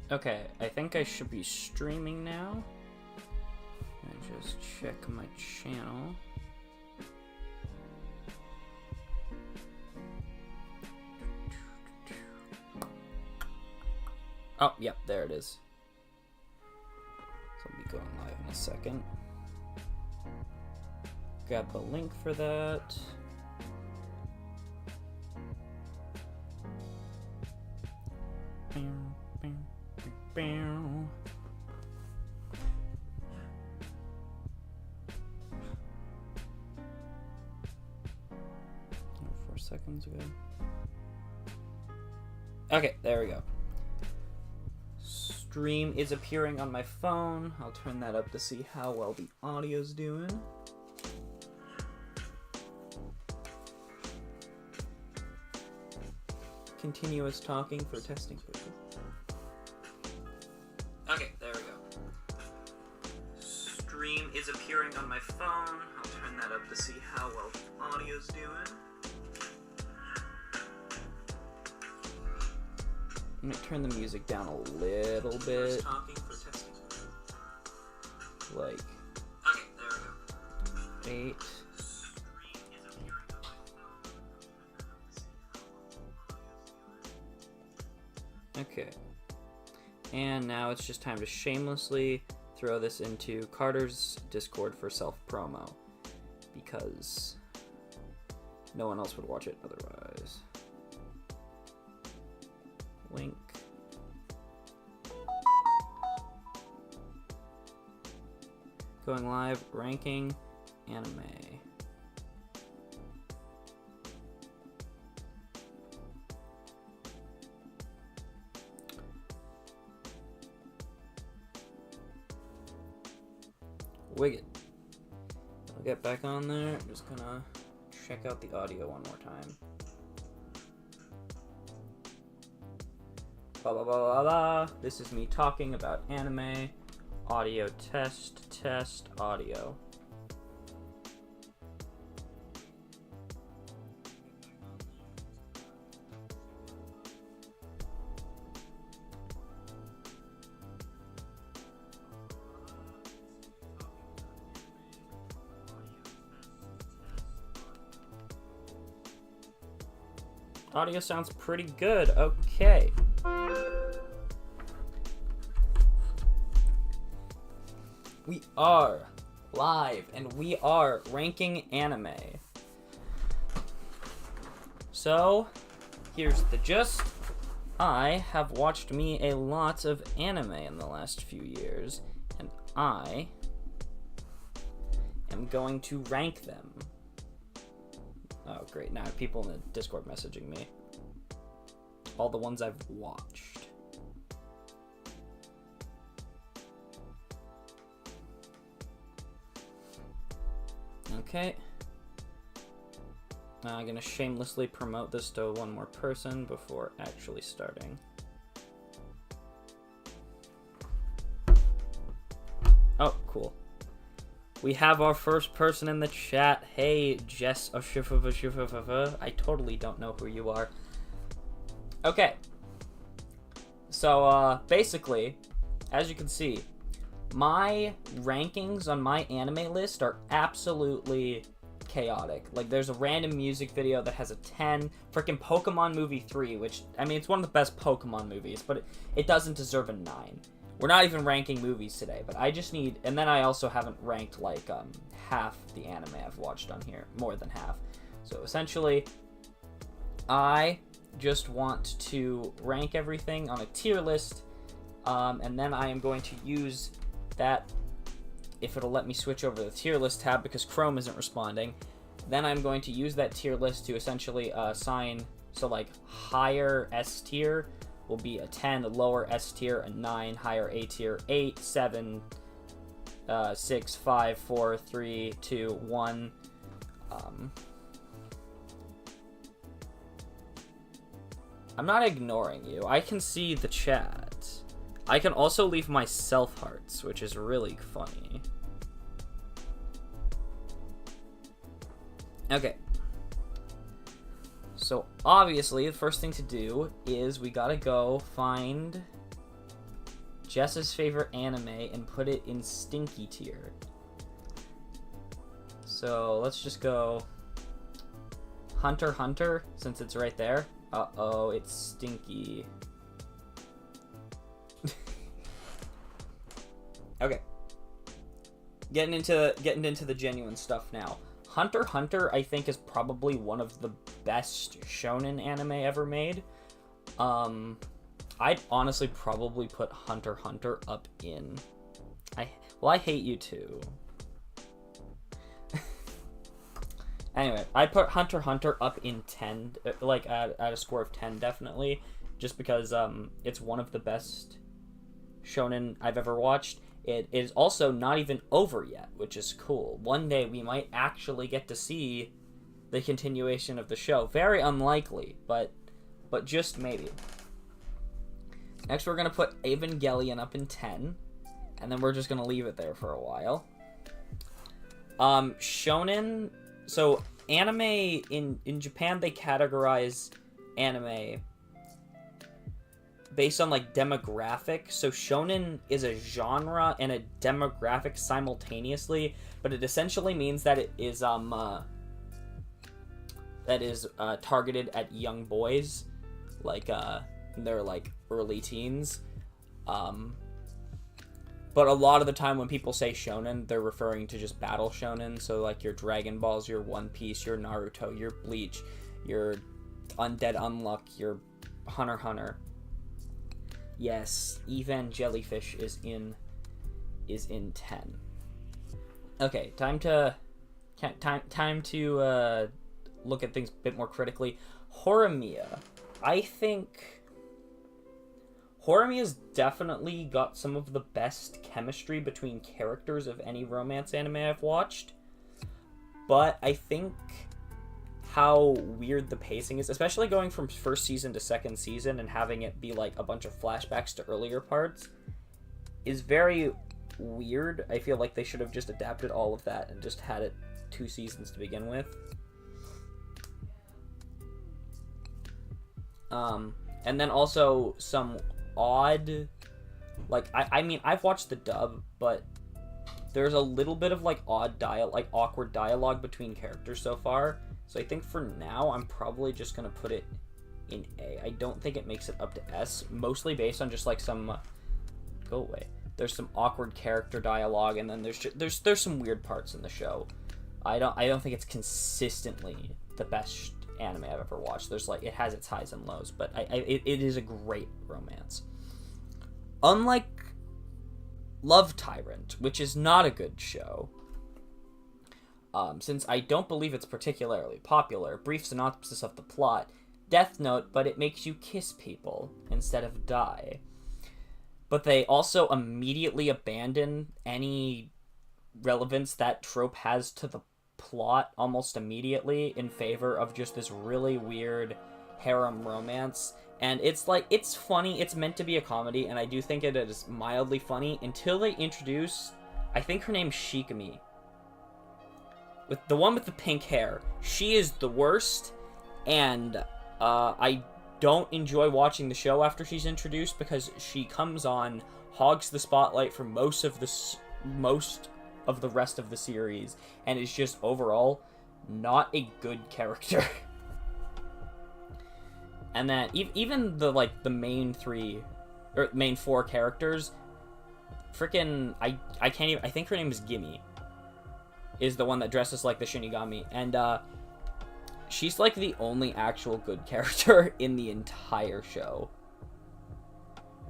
Okay, I think I should be streaming now. Let me just check my channel. Oh, yep, there it is. So I'll be going live in a second. Grab the link for that. Bam. 4 seconds ago. Okay, there we go. Stream is appearing on my phone. I'll turn that up to see how well the audio's doing. Continuous talking for testing purposes. Okay, there we go. Stream is appearing on my phone. I'll turn that up to see how well the audio's doing. I'm gonna turn the music down a little bit. Talking for testing. Like. Okay, there we go. 8. Okay. And now it's just time to shamelessly throw this into Carter's Discord for self-promo. Because no one else would watch it otherwise. Link. Going live, ranking anime. Wicked. I'll get back on there. I'm just gonna check out the audio one more time. Blah, blah, blah, blah, blah. This is me talking about anime. Audio test, audio. Audio sounds pretty good. Okay. We are live and we are ranking anime. So, here's the gist. I have watched me a lot of anime in the last few years, and I am going to rank them. Oh, great. Now I have people in the Discord messaging me. All the ones I've watched. Okay. Now I'm going to shamelessly promote this to one more person before actually starting. Oh, cool. We have our first person in the chat. Hey, Jess. I totally don't know who you are. Okay. So, basically, as you can see, my rankings on my anime list are absolutely chaotic. Like, there's a random music video that has a 10. Freaking Pokemon Movie 3, which, I mean, it's one of the best Pokemon movies, but it doesn't deserve a 9. We're not even ranking movies today, but I just need... And then I also haven't ranked, like, half the anime I've watched on here. More than half. So, essentially, I just want to rank everything on a tier list, and then I am going to use that, if it'll let me switch over to the tier list tab, because Chrome isn't responding. Then I'm going to use that tier list to essentially assign... So, like, higher S tier will be a 10, lower S tier a 9, higher A tier 8, 7, 6, 5, 4, 3, 2, 1. I'm not ignoring you. I can see the chat. I can also leave myself hearts, which is really funny. Okay. So, obviously, the first thing to do is we gotta go find Jess's favorite anime and put it in stinky tier. So let's just go Hunter x Hunter, since it's right there. Uh-oh, it's stinky. Okay. Getting into the genuine stuff now. Hunter x Hunter, I think, is probably one of the best shonen anime ever made. I'd honestly probably put Hunter x Hunter up in... I hate you too. Anyway, I put Hunter x Hunter up in 10, like at a score of 10 definitely, just because it's one of the best shonen I've ever watched. It is also not even over yet, which is cool. One day we might actually get to see the continuation of the show. Very unlikely, but just maybe. Next, we're going to put Evangelion up in 10, and then we're just going to leave it there for a while. Shonen... So, anime, in Japan, they categorize anime based on, like, demographic. So, shonen is a genre and a demographic simultaneously, but it essentially means that it is, targeted at young boys. Like, they're, like, early teens. But a lot of the time when people say shonen, they're referring to just battle shonen. So, like, your Dragon Balls, your One Piece, your Naruto, your Bleach, your Undead Unluck, your Hunter x Hunter. Yes, Jellyfish is in 10. Okay, time to look at things a bit more critically. Horimiya. I think Horimiya's definitely got some of the best chemistry between characters of any romance anime I've watched. But I think how weird the pacing is, especially going from first season to second season and having it be like a bunch of flashbacks to earlier parts, is very weird. I feel like they should have just adapted all of that and just had it 2 seasons to begin with. And then also some odd, like, I mean, I've watched the dub, but there's a little bit of, like, awkward dialogue between characters so far. So I think for now, I'm probably just gonna put it in A. I don't think it makes it up to S, mostly based on just, like, some, go away. There's some awkward character dialogue, and then there's some weird parts in the show. I don't think it's consistently the best anime I've ever watched. There's, like, it has its highs and lows, but it is a great romance. Unlike Love Tyrant, which is not a good show, since I don't believe it's particularly popular. Brief synopsis of the plot: Death Note, but it makes you kiss people instead of die. But they also immediately abandon any relevance that trope has to the plot almost immediately in favor of just this really weird harem romance. And it's like, it's funny, it's meant to be a comedy, and I do think it is mildly funny until they introduce, I think her name's Shikami, with the one with the pink hair. She is the worst, and I don't enjoy watching the show after she's introduced, because she comes on, hogs the spotlight for most of the rest of the series, and is just overall not a good character. And then even the main 4 characters, freaking, I can't even, I think her name is Gimme, is the one that dresses like the Shinigami, and she's like the only actual good character in the entire show.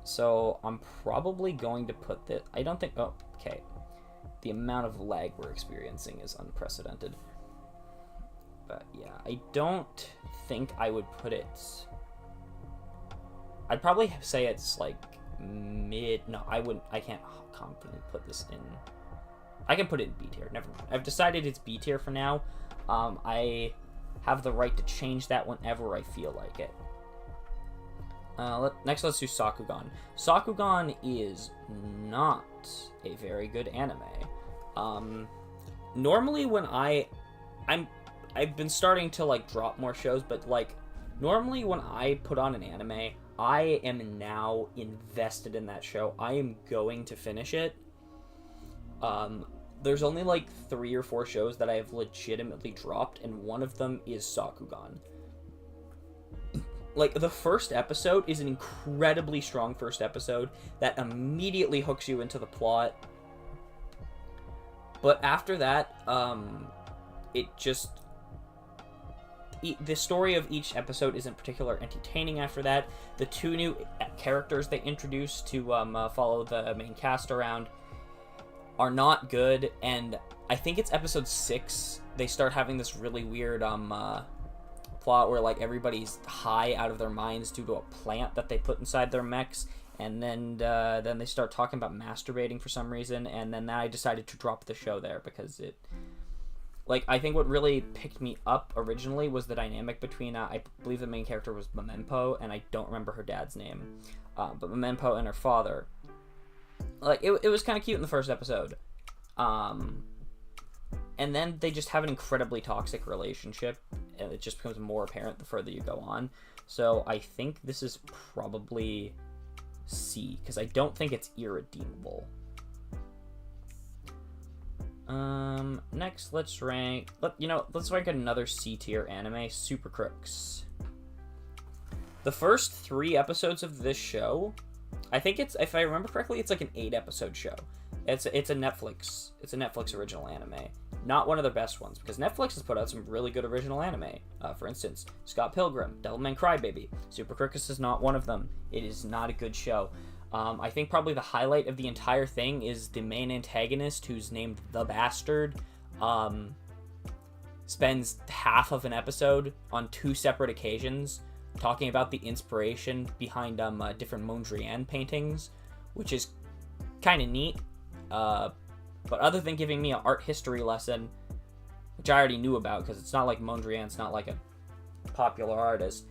So I'm probably going to put that, I don't think, oh, okay. The amount of lag we're experiencing is unprecedented. But yeah, I don't think I would put it... I'd probably say it's like mid... No, I can't confidently put this in... I can put it in B tier, never mind. I've decided it's B tier for now. I have the right to change that whenever I feel like it. Next, let's do Sakugan. Sakugan is not a very good anime. Normally when I've been starting to, like, drop more shows, but, like, normally when I put on an anime, I am now invested in that show. I am going to finish it. There's only like 3 or 4 shows that I have legitimately dropped, and one of them is Sakugan. Like, the first episode is an incredibly strong first episode that immediately hooks you into the plot. But after that, the story of each episode isn't particularly entertaining after that. The 2 new characters they introduced to follow the main cast around are not good, and I think it's episode 6, they start having this really weird, plot where, like, everybody's high out of their minds due to a plant that they put inside their mechs, and then they start talking about masturbating for some reason, and then I decided to drop the show there, because it... Like, I think what really picked me up originally was the dynamic between, I believe the main character was Memempo, and I don't remember her dad's name, but Memempo and her father. Like, it was kind of cute in the first episode. And then they just have an incredibly toxic relationship, and it just becomes more apparent the further you go on. So I think this is probably C, because I don't think it's irredeemable. Next, let's rank another C tier anime, Super Crooks. The first 3 episodes of this show, I think it's, if I remember correctly, it's like an 8-episode show. It's a Netflix original anime. Not one of their best ones, because Netflix has put out some really good original anime. For instance, Scott Pilgrim, Devilman Crybaby. Super Crooks is not one of them. It is not a good show. I think probably the highlight of the entire thing is the main antagonist, who's named The Bastard, spends half of an episode on 2 separate occasions talking about the inspiration behind different Mondrian paintings, which is kind of neat. But other than giving me an art history lesson, which I already knew about, because it's not like Mondrian's not like a popular artist,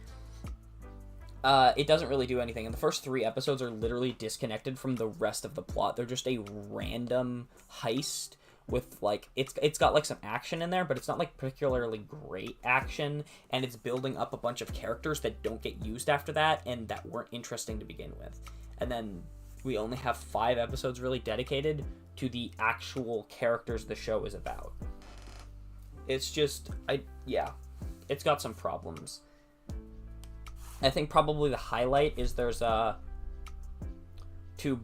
it doesn't really do anything. And the first 3 episodes are literally disconnected from the rest of the plot. They're just a random heist with, like, it's got like some action in there, but it's not like particularly great action, and it's building up a bunch of characters that don't get used after that and that weren't interesting to begin with. And then we only have 5 episodes really dedicated to the actual characters the show is about. It's just, it's got some problems. I think probably the highlight is there's 2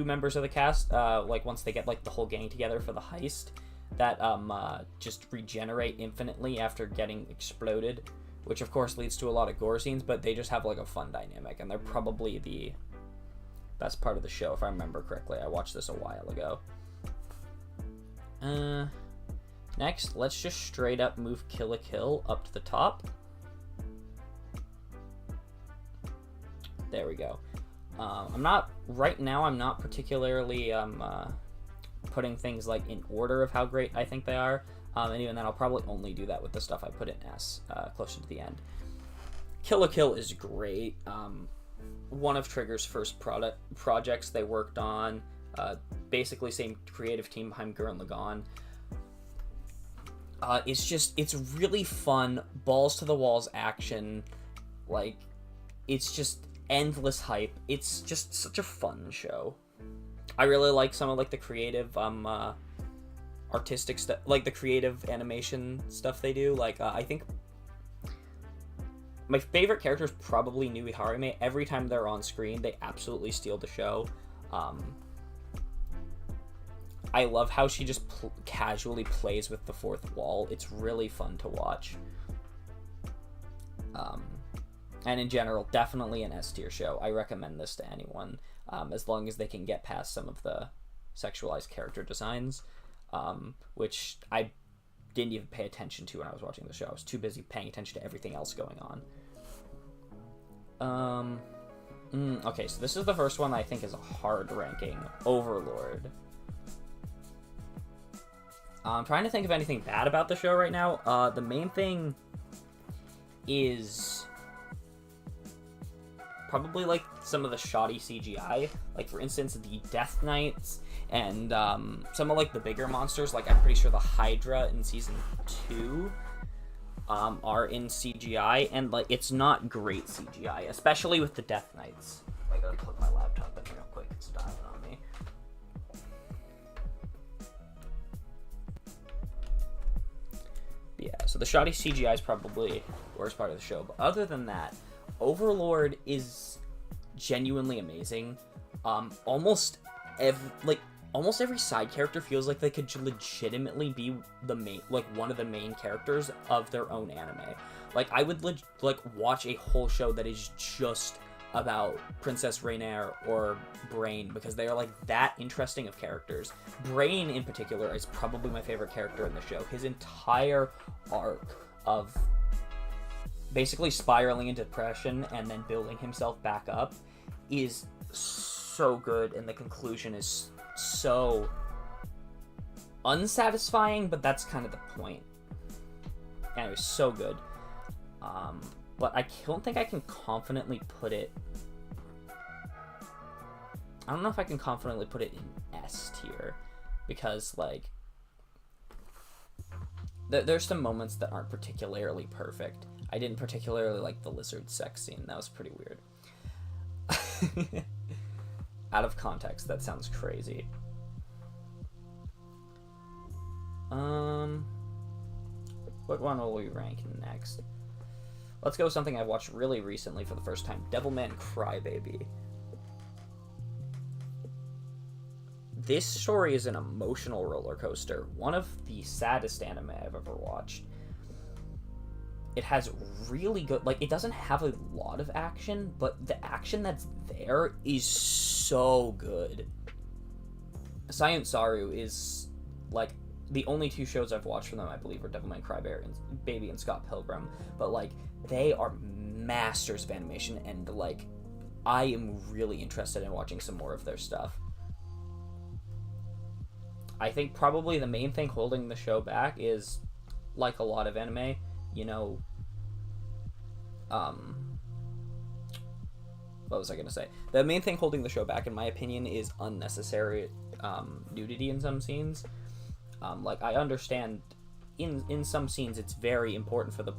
members of the cast, like once they get like the whole gang together for the heist, that just regenerate infinitely after getting exploded, which of course leads to a lot of gore scenes, but they just have like a fun dynamic, and they're probably the best part of the show, if I remember correctly. I watched this a while ago. Next, let's just straight up move Kill la Kill up to the top. There we go. I'm not particularly putting things like in order of how great I think they are, and even then I'll probably only do that with the stuff I put in S, closer to the end. Kill la Kill is great. One of Trigger's first projects they worked on, basically same creative team behind Gurren Lagann. It's really fun, balls to the walls action, like, it's just endless hype. It's just such a fun show. I really like some of like the creative artistic stuff, like the creative animation stuff they do. Like I think my favorite character is probably Nui Harume. Every time they're on screen, they absolutely steal the show. I love how she just casually plays with the fourth wall. It's really fun to watch. And in general, definitely an S tier show. I recommend this to anyone, as long as they can get past some of the sexualized character designs, which I didn't even pay attention to when I was watching the show. I was too busy paying attention to everything else going on. Okay, so this is the first one that I think is a hard ranking. Overlord. I'm trying to think of anything bad about the show right now. The main thing is probably like some of the shoddy CGI. Like, for instance, the Death Knights and some of like the bigger monsters. Like, I'm pretty sure the Hydra in season 2 are in CGI, and like it's not great CGI, especially with the Death Knights. I gotta plug my laptop in real quick. It's dialing on me. Yeah, so the shoddy CGI is probably the worst part of the show, but other than that, Overlord is genuinely amazing. Almost every side character feels like they could legitimately be the main, like one of the main characters of their own anime. Like I would watch a whole show that is just about Princess Rainier or Brain, because they are like that interesting of characters. Brain in particular is probably my favorite character in the show. His entire arc of basically spiraling into depression and then building himself back up is so good, and the conclusion is so unsatisfying, but that's kind of the point. And it was so good. But I don't think I can confidently put it... I don't know if I can confidently put it in S tier, because, like, there's some moments that aren't particularly perfect. I didn't particularly like the lizard sex scene. That was pretty weird. Out of context, that sounds crazy. What one will we rank next? Let's go with something I watched really recently for the first time. Devilman Crybaby. This story is an emotional roller coaster. One of the saddest anime I've ever watched. It has really good... Like, it doesn't have a lot of action, but the action that's there is so good. Science Saru is, like... The only two shows I've watched from them, I believe, are Devilman Crybaby and Scott Pilgrim. But, like, they are masters of animation, and, like, I am really interested in watching some more of their stuff. I think probably the main thing holding the show back is, like a lot of anime, you know, what was I going to say? The main thing holding the show back, in my opinion, is unnecessary nudity in some scenes. Like, I understand in some scenes it's very important for the,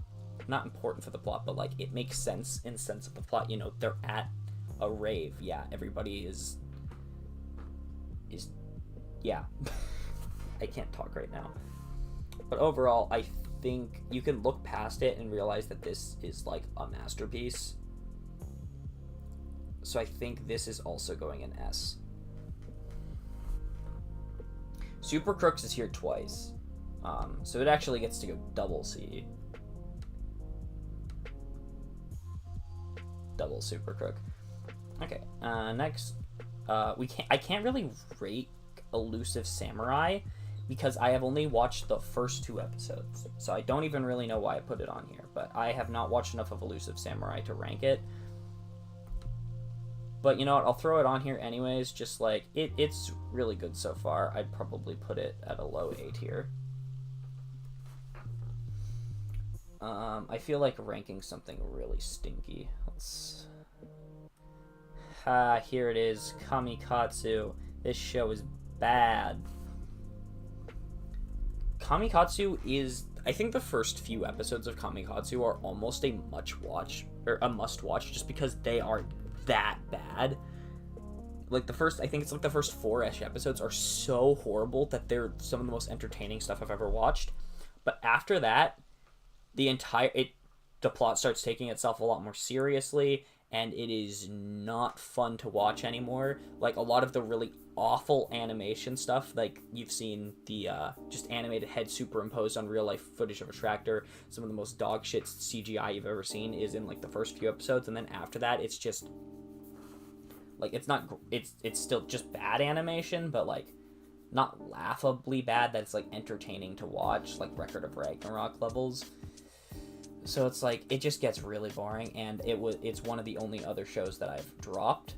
not important for the plot, but, like, it makes sense in sense of the plot. You know, they're at a rave. Yeah, everybody is yeah. I can't talk right now. But overall, I think you can look past it and realize that this is, like, a masterpiece. So I think this is also going in S. Super Crooks is here twice. So it actually gets to go double C. Double Super Crook. Okay, next, I can't really rate Elusive Samurai because I have only watched the first 2 episodes. So I don't even really know why I put it on here, but I have not watched enough of Elusive Samurai to rank it. But you know what, I'll throw it on here anyways, just like, it's really good so far. I'd probably put it at a low A tier. I feel like ranking something really stinky. Here it is, Kamikatsu. This show is bad. Kamikatsu is, I think the first few episodes of Kamikatsu are almost a must-watch, just because they are that bad. Like, I think it's like the first 4-ish episodes are so horrible that they're some of the most entertaining stuff I've ever watched. But after that, the plot starts taking itself a lot more seriously, and it is not fun to watch anymore. Like, a lot of the really awful animation stuff, like you've seen the just animated head superimposed on real life footage of a tractor, some of the most dog shit CGI you've ever seen is in like the first few episodes, and then after that it's just like, it's still just bad animation, but like not laughably bad that it's like entertaining to watch, like Record of Ragnarok levels. So it's like, it just gets really boring, and it's one of the only other shows that I've dropped,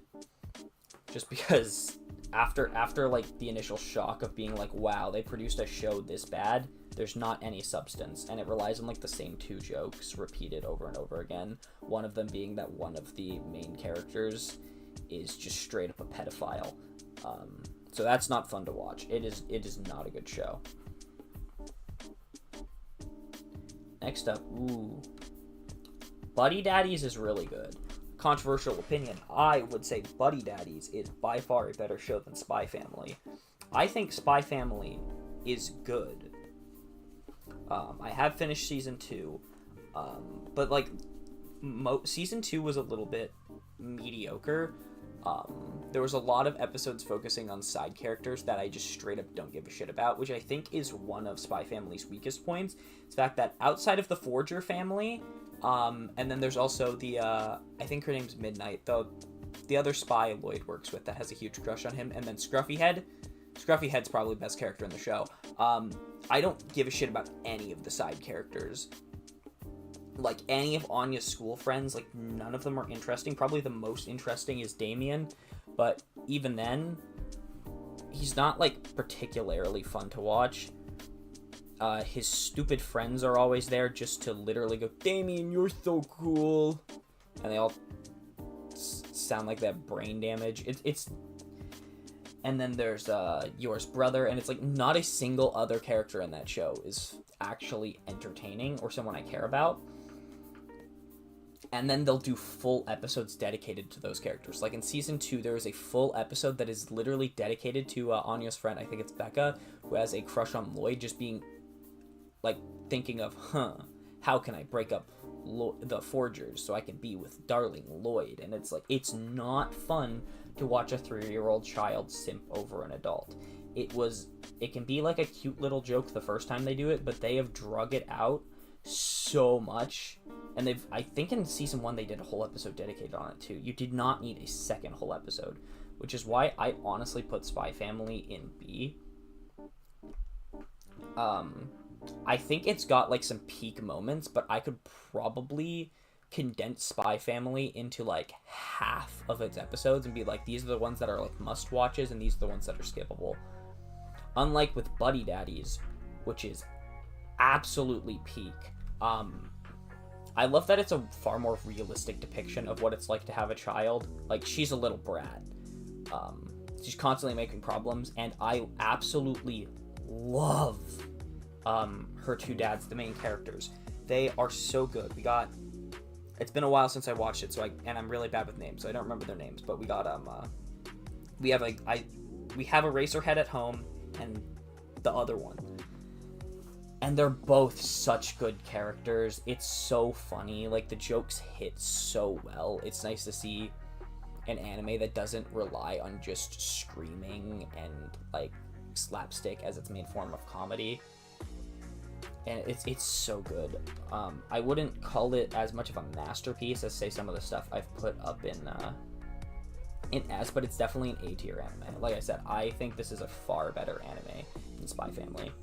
just because after like the initial shock of being like, wow, they produced a show this bad, there's not any substance, and it relies on like the same 2 jokes repeated over and over again, one of them being that one of the main characters is just straight up a pedophile. So that's not fun to watch. It is not a good show. Next up, Buddy Daddies is really good. Controversial opinion, I would say Buddy Daddies is by far a better show than Spy Family. I think Spy Family is good. I have finished season 2, but like season 2 was a little bit mediocre. There was a lot of episodes focusing on side characters that I just straight up don't give a shit about, which I think is one of Spy Family's weakest points. It's the fact that outside of the Forger family, and then there's also the, I think her name's Midnight, though the other spy Lloyd works with that has a huge crush on him, and then Scruffyhead. Scruffyhead's probably the best character in the show. I don't give a shit about any of the side characters. Like, any of Anya's school friends, like, none of them are interesting. Probably the most interesting is Damien, but even then, he's not, like, particularly fun to watch. His stupid friends are always there just to literally go, Damien, you're so cool. And they all sound like they have brain damage. It's and then there's Yor's brother, and it's like not a single other character in that show is actually entertaining or someone I care about. And then they'll do full episodes dedicated to those characters. Like in season 2, there is a full episode that is literally dedicated to Anya's friend, I think it's Becca, who has a crush on Lloyd, just being like thinking of, how can I break up the Forgers so I can be with darling Lloyd? And it's like, it's not fun to watch a 3-year-old child simp over an adult. It can be like a cute little joke the first time they do it, but they have drug it out so much. And I think in season 1 they did a whole episode dedicated on it too. You did not need a second whole episode, which is why I honestly put Spy Family in B. I think it's got like some peak moments, but I could probably condense Spy Family into like half of its episodes and be like, these are the ones that are like must watches and these are the ones that are skippable. Unlike with Buddy Daddies, which is absolutely peak. I love that it's a far more realistic depiction of what it's like to have a child. Like, she's a little brat. She's constantly making problems, and I absolutely love her two dads, the main characters. They are so good. It's been a while since I watched it, and I'm really bad with names, so I don't remember their names, but we have a Racerhead at home and the other one. And they're both such good characters. It's so funny. Like, the jokes hit so well. It's nice to see an anime that doesn't rely on just screaming and, like, slapstick as its main form of comedy. And it's so good. I wouldn't call it as much of a masterpiece as, say, some of the stuff I've put up in S, but it's definitely an A-tier anime. Like I said, I think this is a far better anime than Spy Family.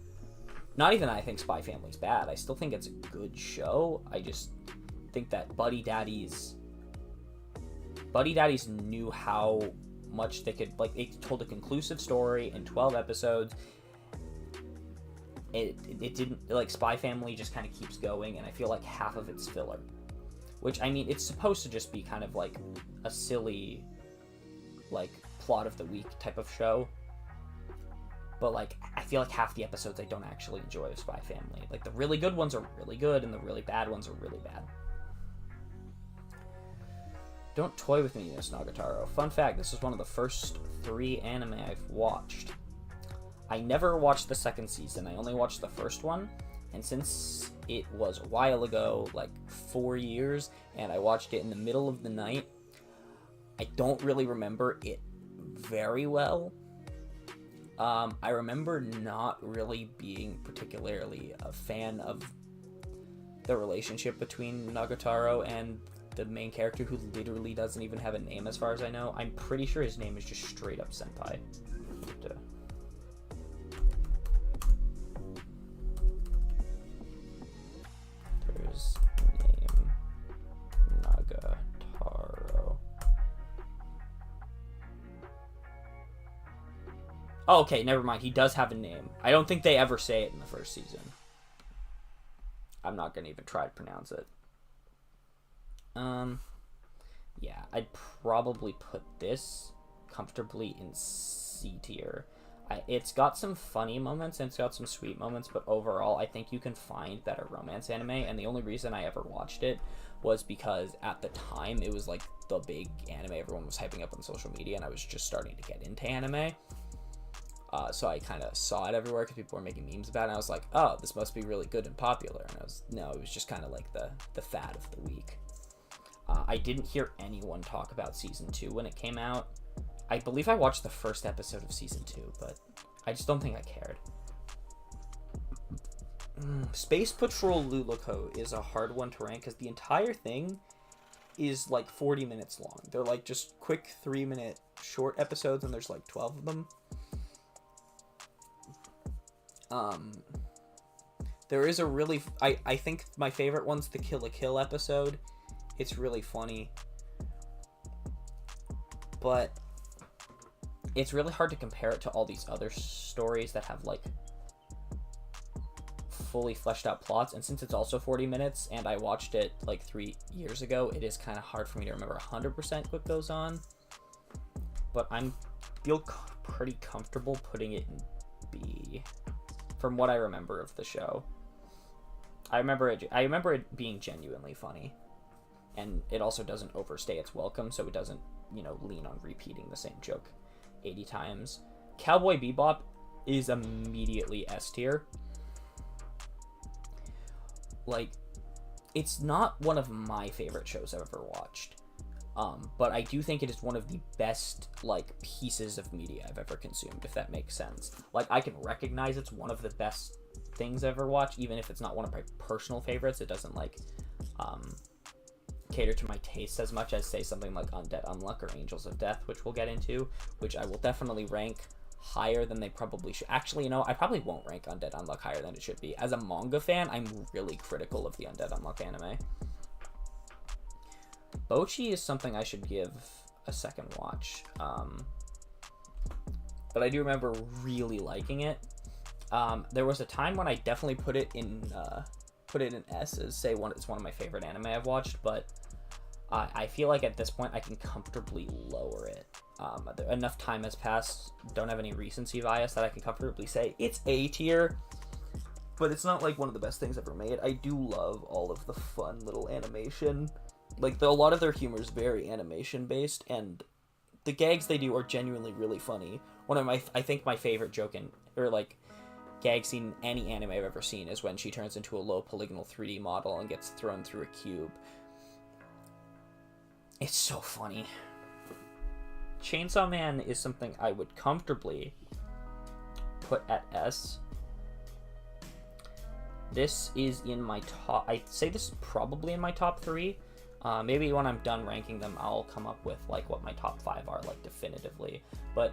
Not even that I think Spy Family's bad. I still think it's a good show. I just think that Buddy Daddies knew how much they could, like, they told a conclusive story in 12 episodes. It didn't, like, Spy Family just kind of keeps going, and I feel like half of it's filler. Which, I mean, it's supposed to just be kind of like a silly, like, plot of the week type of show. But, like, I feel like half the episodes I don't actually enjoy of Spy Family. Like, the really good ones are really good, and the really bad ones are really bad. Don't toy with me, Miss Nagataro. Fun fact, this is one of the first 3 anime I've watched. I never watched the second season. I only watched the first one. And since it was a while ago, like 4 years, and I watched it in the middle of the night, I don't really remember it very well. I remember not really being particularly a fan of the relationship between Nagatoro and the main character, who literally doesn't even have a name as far as I know. I'm pretty sure his name is just straight up Senpai. There's name Nagatoro. Oh, okay, never mind. He does have a name. I don't think they ever say it in the first season. I'm not going to even try to pronounce it. Yeah, I'd probably put this comfortably in C tier. It's got some funny moments and it's got some sweet moments, but overall, I think you can find better romance anime. And the only reason I ever watched it was because at the time it was like the big anime everyone was hyping up on social media, and I was just starting to get into anime. So I kind of saw it everywhere because people were making memes about it, and I was like, oh, this must be really good and popular. And it was just kind of like the fad of the week. I didn't hear anyone talk about season 2 when it came out. I believe I watched the first episode of season 2, but I just don't think I cared. Space Patrol Luluco is a hard one to rank because the entire thing is like 40 minutes long. They're like just quick 3-minute short episodes, and there's like 12 of them. There is a really... I think my favorite one's the Kill la Kill episode. It's really funny. But it's really hard to compare it to all these other stories that have like fully fleshed out plots, and since it's also 40 minutes and I watched it like 3 years ago, it is kind of hard for me to remember 100% what goes on, but I feel pretty comfortable putting it in B from what I remember of the show. I remember it being genuinely funny, and it also doesn't overstay its welcome, so it doesn't, lean on repeating the same joke 80 times. Cowboy Bebop is immediately S tier. Like, it's not one of my favorite shows I've ever watched, but I do think it is one of the best, like, pieces of media I've ever consumed, if that makes sense. Like, I can recognize it's one of the best things I've ever watched, even if it's not one of my personal favorites. It doesn't, like, cater to my taste as much as, say, something like Undead Unluck or Angels of Death, which we'll get into, which I will definitely rank higher than they probably should. Actually, I probably won't rank Undead Unluck higher than it should be. As a manga fan, I'm really critical of the Undead Unluck anime. Bocchi is something I should give a second watch. But I do remember really liking it. There was a time when I definitely put it in S as, say, it's one of my favorite anime I've watched, but I feel like at this point I can comfortably lower it. Enough time has passed, don't have any recency bias, that I can comfortably say it's A tier, but it's not like one of the best things ever made. I do love all of the fun little animation. Like, a lot of their humor is very animation based, and the gags they do are genuinely really funny. One of I think my favorite joke gag scene in any anime I've ever seen is when she turns into a low polygonal 3D model and gets thrown through a cube. It's so funny. Chainsaw Man is something I would comfortably put at S. This is in my top... I'd say this is probably in my top 3. Maybe when I'm done ranking them, I'll come up with like what my top 5 are, like, definitively. But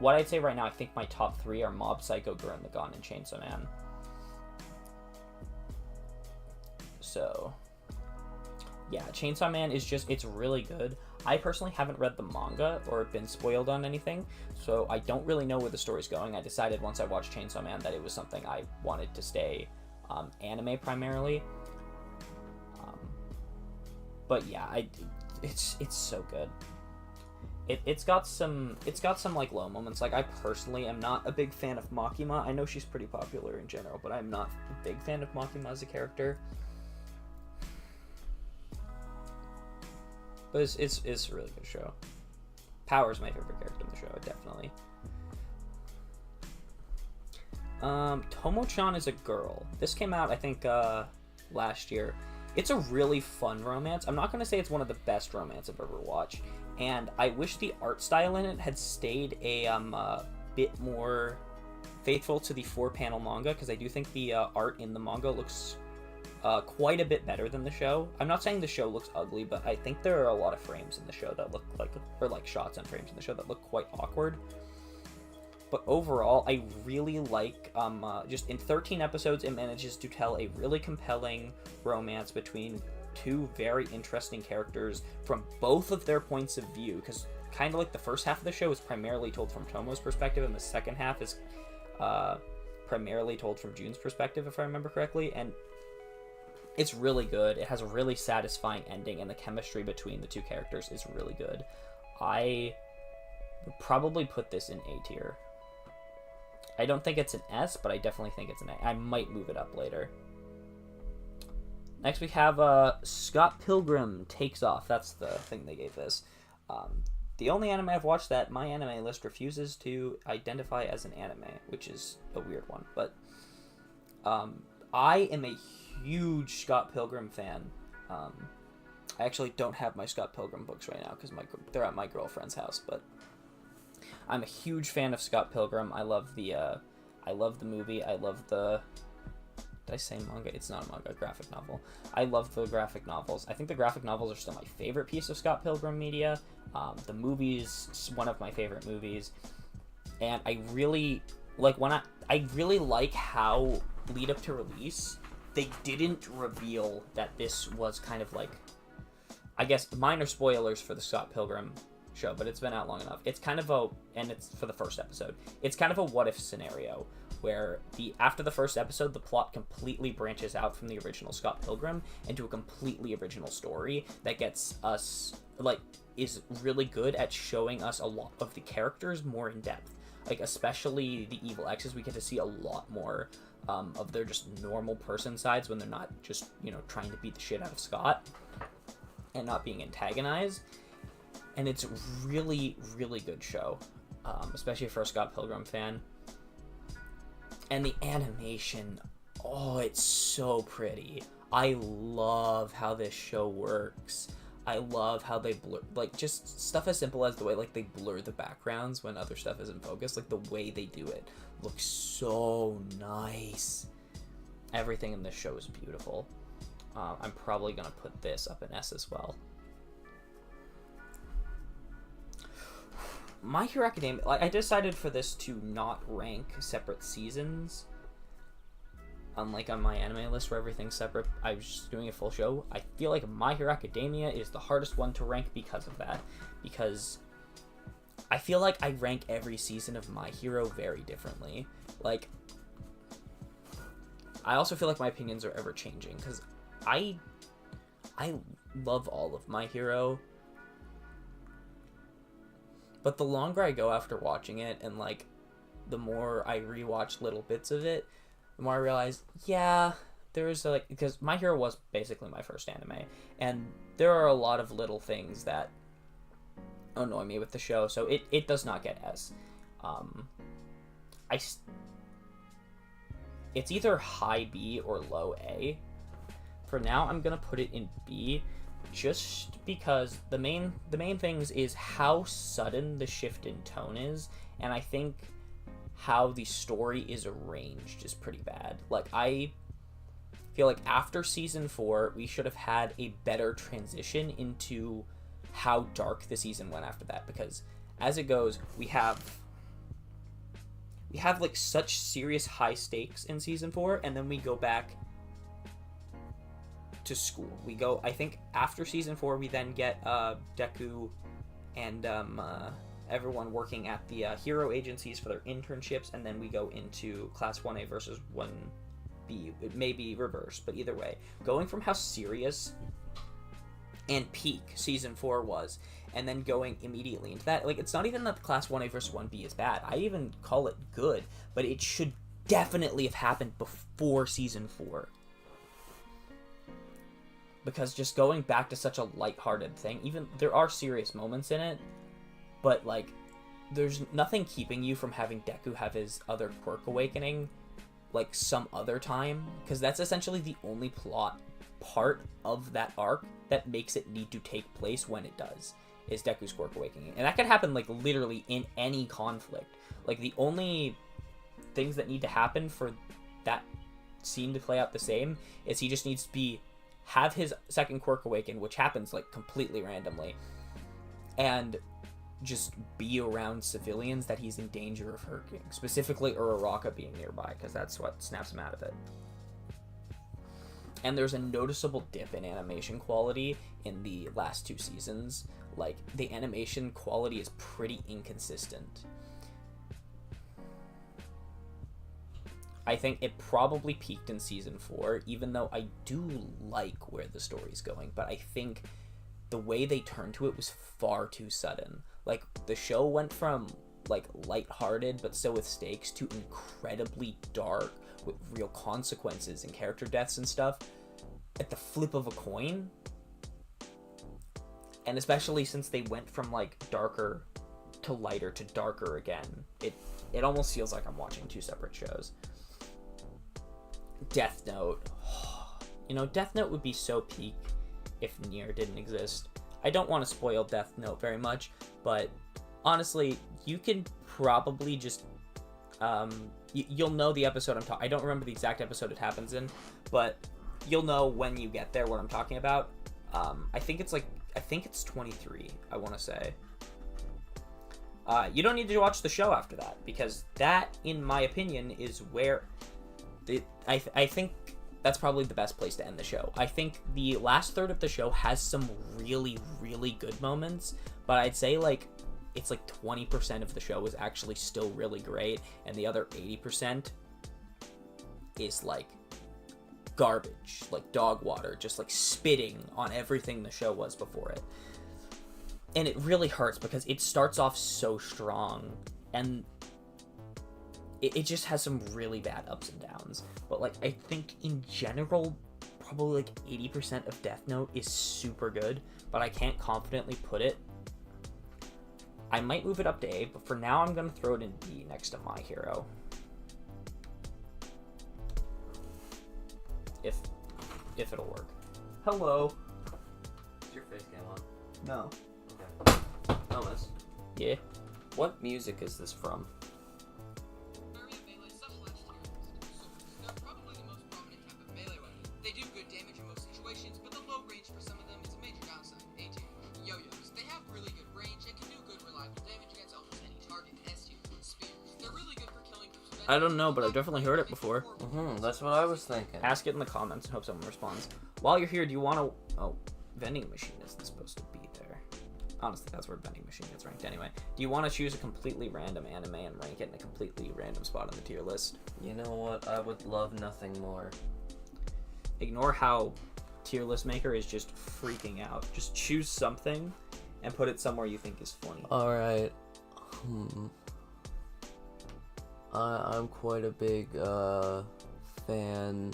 what I'd say right now, I think my top 3 are Mob Psycho, Gurren Lagann, and Chainsaw Man. So, yeah, Chainsaw Man is just, it's really good. I personally haven't read the manga or been spoiled on anything, so I don't really know where the story's going. I decided once I watched Chainsaw Man that it was something I wanted to stay anime primarily. But yeah, it's so good. It's got some like low moments. Like, I personally am not a big fan of Makima. I know she's pretty popular in general, but I'm not a big fan of Makima as a character. But it's a really good show. Power's my favorite character in the show, definitely. Tomo-chan is a girl. This came out, I think, last year. It's a really fun romance. I'm not going to say it's one of the best romance I've ever watched, and I wish the art style in it had stayed a bit more faithful to the 4-panel manga, because I do think the art in the manga looks quite a bit better than the show. I'm not saying the show looks ugly, but I think there are a lot of frames in the show that look like, or like shots and frames in the show that look quite awkward. But overall, I really like, just in 13 episodes, it manages to tell a really compelling romance between two very interesting characters from both of their points of view, because kind of like the first half of the show is primarily told from Tomo's perspective, and the second half is primarily told from Jun's perspective, if I remember correctly, and it's really good. It has a really satisfying ending, and the chemistry between the two characters is really good. I would probably put this in A tier. I don't think it's an S, but I definitely think it's an A. I might move it up later. Next we have Scott Pilgrim Takes Off. That's the thing they gave this. The only anime I've watched that my anime list refuses to identify as an anime, which is a weird one. But I am a huge Scott Pilgrim fan. I actually don't have my Scott Pilgrim books right now because they're at my girlfriend's house. But I'm a huge fan of Scott Pilgrim. I love the movie. I love the... Did I say manga? It's not a manga, graphic novel. I love the graphic novels. I think the graphic novels are still my favorite piece of Scott Pilgrim media. The movie's one of my favorite movies. And I really like I really like how lead up to release, they didn't reveal that this was kind of like, I guess, minor spoilers for the Scott Pilgrim show, but it's been out long enough. It's kind of and it's for the first episode. It's kind of a what if scenario where after the first episode, the plot completely branches out from the original Scott Pilgrim into a completely original story that gets us, is really good at showing us a lot of the characters more in depth. Especially the evil exes, we get to see a lot more of their just normal person sides when they're not just, trying to beat the shit out of Scott and not being antagonized. And it's a really, really good show, especially for a Scott Pilgrim fan. And the animation, it's so pretty. I love how this show works. I love how they blur, just stuff as simple as the way, they blur the backgrounds when other stuff isn't focused. The way they do it looks so nice. Everything in this show is beautiful. I'm probably going to put this up in S as well. My Hero Academia, I decided for this to not rank separate seasons. Unlike on my anime list where everything's separate, I was just doing a full show. I feel like My Hero Academia is the hardest one to rank because of that. Because I feel like I rank every season of My Hero very differently. I also feel like my opinions are ever changing because I love all of My Hero. But the longer I go after watching it, and the more I rewatch little bits of it, the more I realize, there's because My Hero was basically my first anime, and there are a lot of little things that annoy me with the show, so it does not get S. It's either high B or low A. For now, I'm gonna put it in B, just because the main things is how sudden the shift in tone is, and I think how the story is arranged is pretty bad. I feel like after season 4, we should have had a better transition into how dark the season went after that, because as it goes, we have such serious high stakes in season 4, and then we go back to school. I think after season 4, we then get Deku and everyone working at the hero agencies for their internships, and then we go into class 1A versus 1B. It may be reversed, but either way, going from how serious and peak season 4 was, and then going immediately into that, it's not even that class 1A versus 1B is bad. I even call it good, but it should definitely have happened before season 4. Because just going back to such a lighthearted thing, even there are serious moments in it, but there's nothing keeping you from having Deku have his other quirk awakening some other time, because that's essentially the only plot part of that arc that makes it need to take place when it does, is Deku's quirk awakening. And that could happen literally in any conflict. The only things that need to happen for that scene to play out the same is he just needs to have his second quirk awaken, which happens completely randomly, and just be around civilians that he's in danger of hurting, specifically Uraraka being nearby, because that's what snaps him out of it. And there's a noticeable dip in animation quality in the last 2 seasons. The animation quality is pretty inconsistent. I think it probably peaked in season 4, even though I do like where the story's going, but I think the way they turned to it was far too sudden. The show went from like lighthearted but still with stakes to incredibly dark with real consequences and character deaths and stuff at the flip of a coin. And especially since they went from like darker to lighter to darker again, it almost feels like I'm watching two separate shows. Death Note. You know, Death Note would be so peak if Nier didn't exist. I don't want to spoil Death Note very much, but honestly, you can probably just you'll know the episode I'm talking. I don't remember the exact episode it happens in, but you'll know when you get there what I'm talking about. I think it's 23, I want to say. You don't need to watch the show after that, because that, in my opinion, is where I think that's probably the best place to end the show. I think the last third of the show has some really, really good moments, but I'd say like it's like 20% of the show is actually still really great, and the other 80% is like garbage, like dog water, just like spitting on everything the show was before it. And it really hurts because it starts off so strong, and it just has some really bad ups and downs. But like, I think in general, probably like 80% of Death Note is super good, but I can't confidently put it. I might move it up to A, but for now I'm gonna throw it in B next to My Hero. If it'll work. Hello. Is your face cam on? No. Okay. Thomas. Yeah. What music is this from? They're probably the most prominent type of melee weapon. They do good damage in most situations, but the low range for some of them is a major downside. A tier. Yo-yos. They have really good range and can do good reliable damage against almost any target. S tier. Spears. They're really good for killing groups of I don't know, but I've definitely heard it before. That's what I was thinking. Ask it in the comments and hope someone responds. While you're here, do you want to... Oh, vending machine isn't supposed to be there. Honestly, that's where vending machine gets ranked anyway. Do you want to choose a completely random anime and rank it in a completely random spot on the tier list? You know what? I would love nothing more. Ignore how tier list maker is just freaking out. Just choose something and put it somewhere you think is funny. Alright. I'm quite a big fan.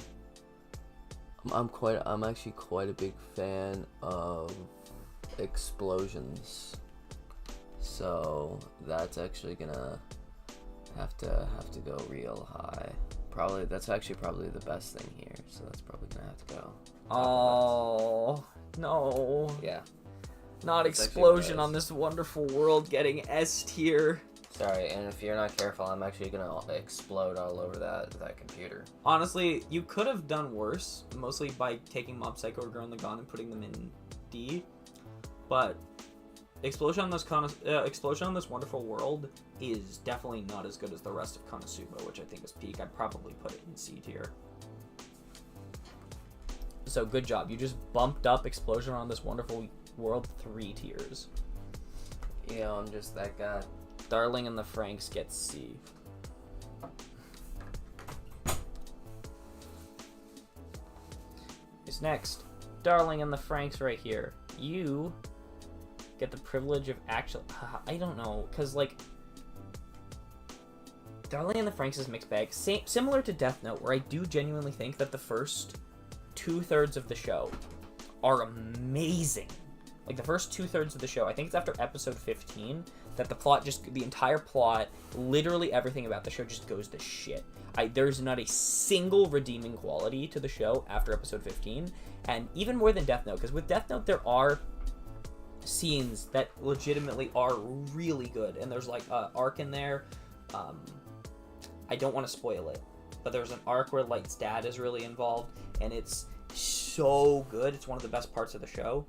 I'm actually quite a big fan of explosions. So that's actually gonna have to go real high. That's actually probably the best thing here. So that's probably gonna have to go. Oh no! Yeah. Not That's explosion on this wonderful world getting S tier. Sorry, and if you're not careful, I'm actually gonna explode all over that computer. Honestly, you could have done worse, mostly by taking Mob Psycho or Girl Lagann and putting them in D. But explosion on this wonderful world is definitely not as good as the rest of Konosuba, which I think is peak. I'd probably put it in C tier. So good job. You just bumped up explosion on this wonderful world 3 tiers. You know, I'm just that guy. Darling and the Franxx gets C. Who's next? Darling and the Franxx right here. You get the privilege of actual... I don't know, because, like... Darling and the Franxx is mixed bag. Similar to Death Note, where I do genuinely think that the first 2/3 of the show are amazing. Like, the first 2/3 of the show, I think it's after episode 15, that the entire plot, literally everything about the show just goes to shit. There's not a single redeeming quality to the show after episode 15, and even more than Death Note, because with Death Note, there are scenes that legitimately are really good, and there's, like, an arc in there, I don't want to spoil it, but there's an arc where Light's dad is really involved, and it's so good. It's one of the best parts of the show.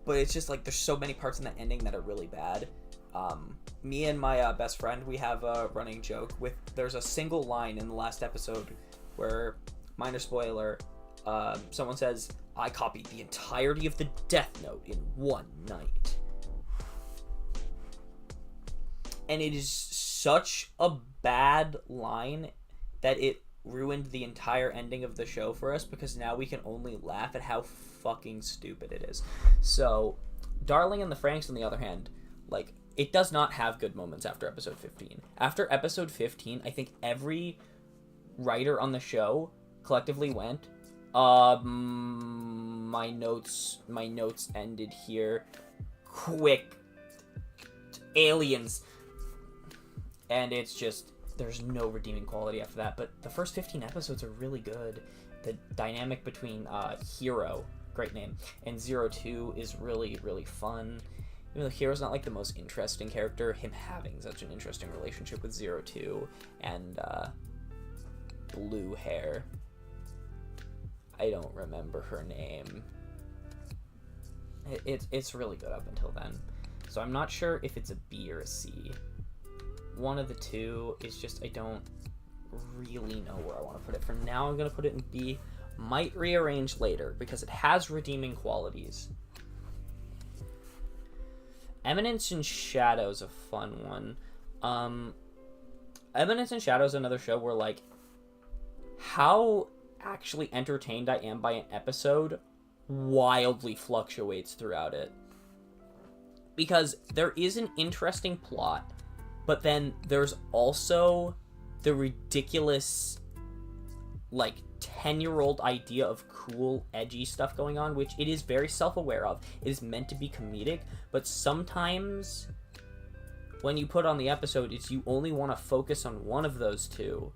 But it's just like there's so many parts in the ending that are really bad. Me and my best friend, we have a running joke with there's a single line in the last episode where, minor spoiler, someone says, "I copied the entirety of the Death Note in one night." And it is such a bad line that it ruined the entire ending of the show for us, because now we can only laugh at how fucking stupid it is. So, Darling and the Franxx, on the other hand, like, it does not have good moments after episode 15. After episode 15, I think every writer on the show collectively went, my notes ended here. Quick. Aliens. And it's just, there's no redeeming quality after that. But the first 15 episodes are really good. The dynamic between Hero, great name, and 02 is really, really fun. Even though Hero's not like the most interesting character, him having such an interesting relationship with 02 and blue hair. I don't remember her name. It's really good up until then. So I'm not sure if it's a B or a C. One of the two is just, I don't really know where I want to put it. For now, I'm going to put it in B. Might rearrange later because it has redeeming qualities. Eminence and Shadow is a fun one. Eminence and Shadow is another show where, like, how actually entertained I am by an episode wildly fluctuates throughout it. Because there is an interesting plot, but then there's also the ridiculous, like, 10-year-old idea of cool, edgy stuff going on, which it is very self-aware of. It is meant to be comedic, but sometimes when you put on the episode, it's you only want to focus on one of those two,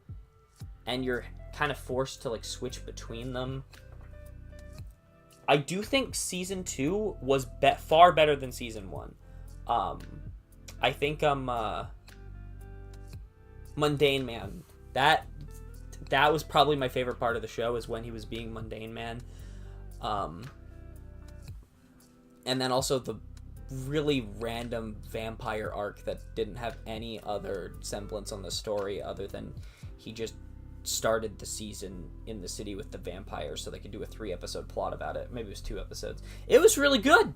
and you're kind of forced to, like, switch between them. I do think Season 2 was far better than Season 1. I think, Mundane Man. That was probably my favorite part of the show, is when he was being Mundane Man. And then also the really random vampire arc that didn't have any other semblance on the story other than he just started the season in the city with the vampires so they could do a 3-episode plot about it. Maybe it was 2 episodes. It was really good!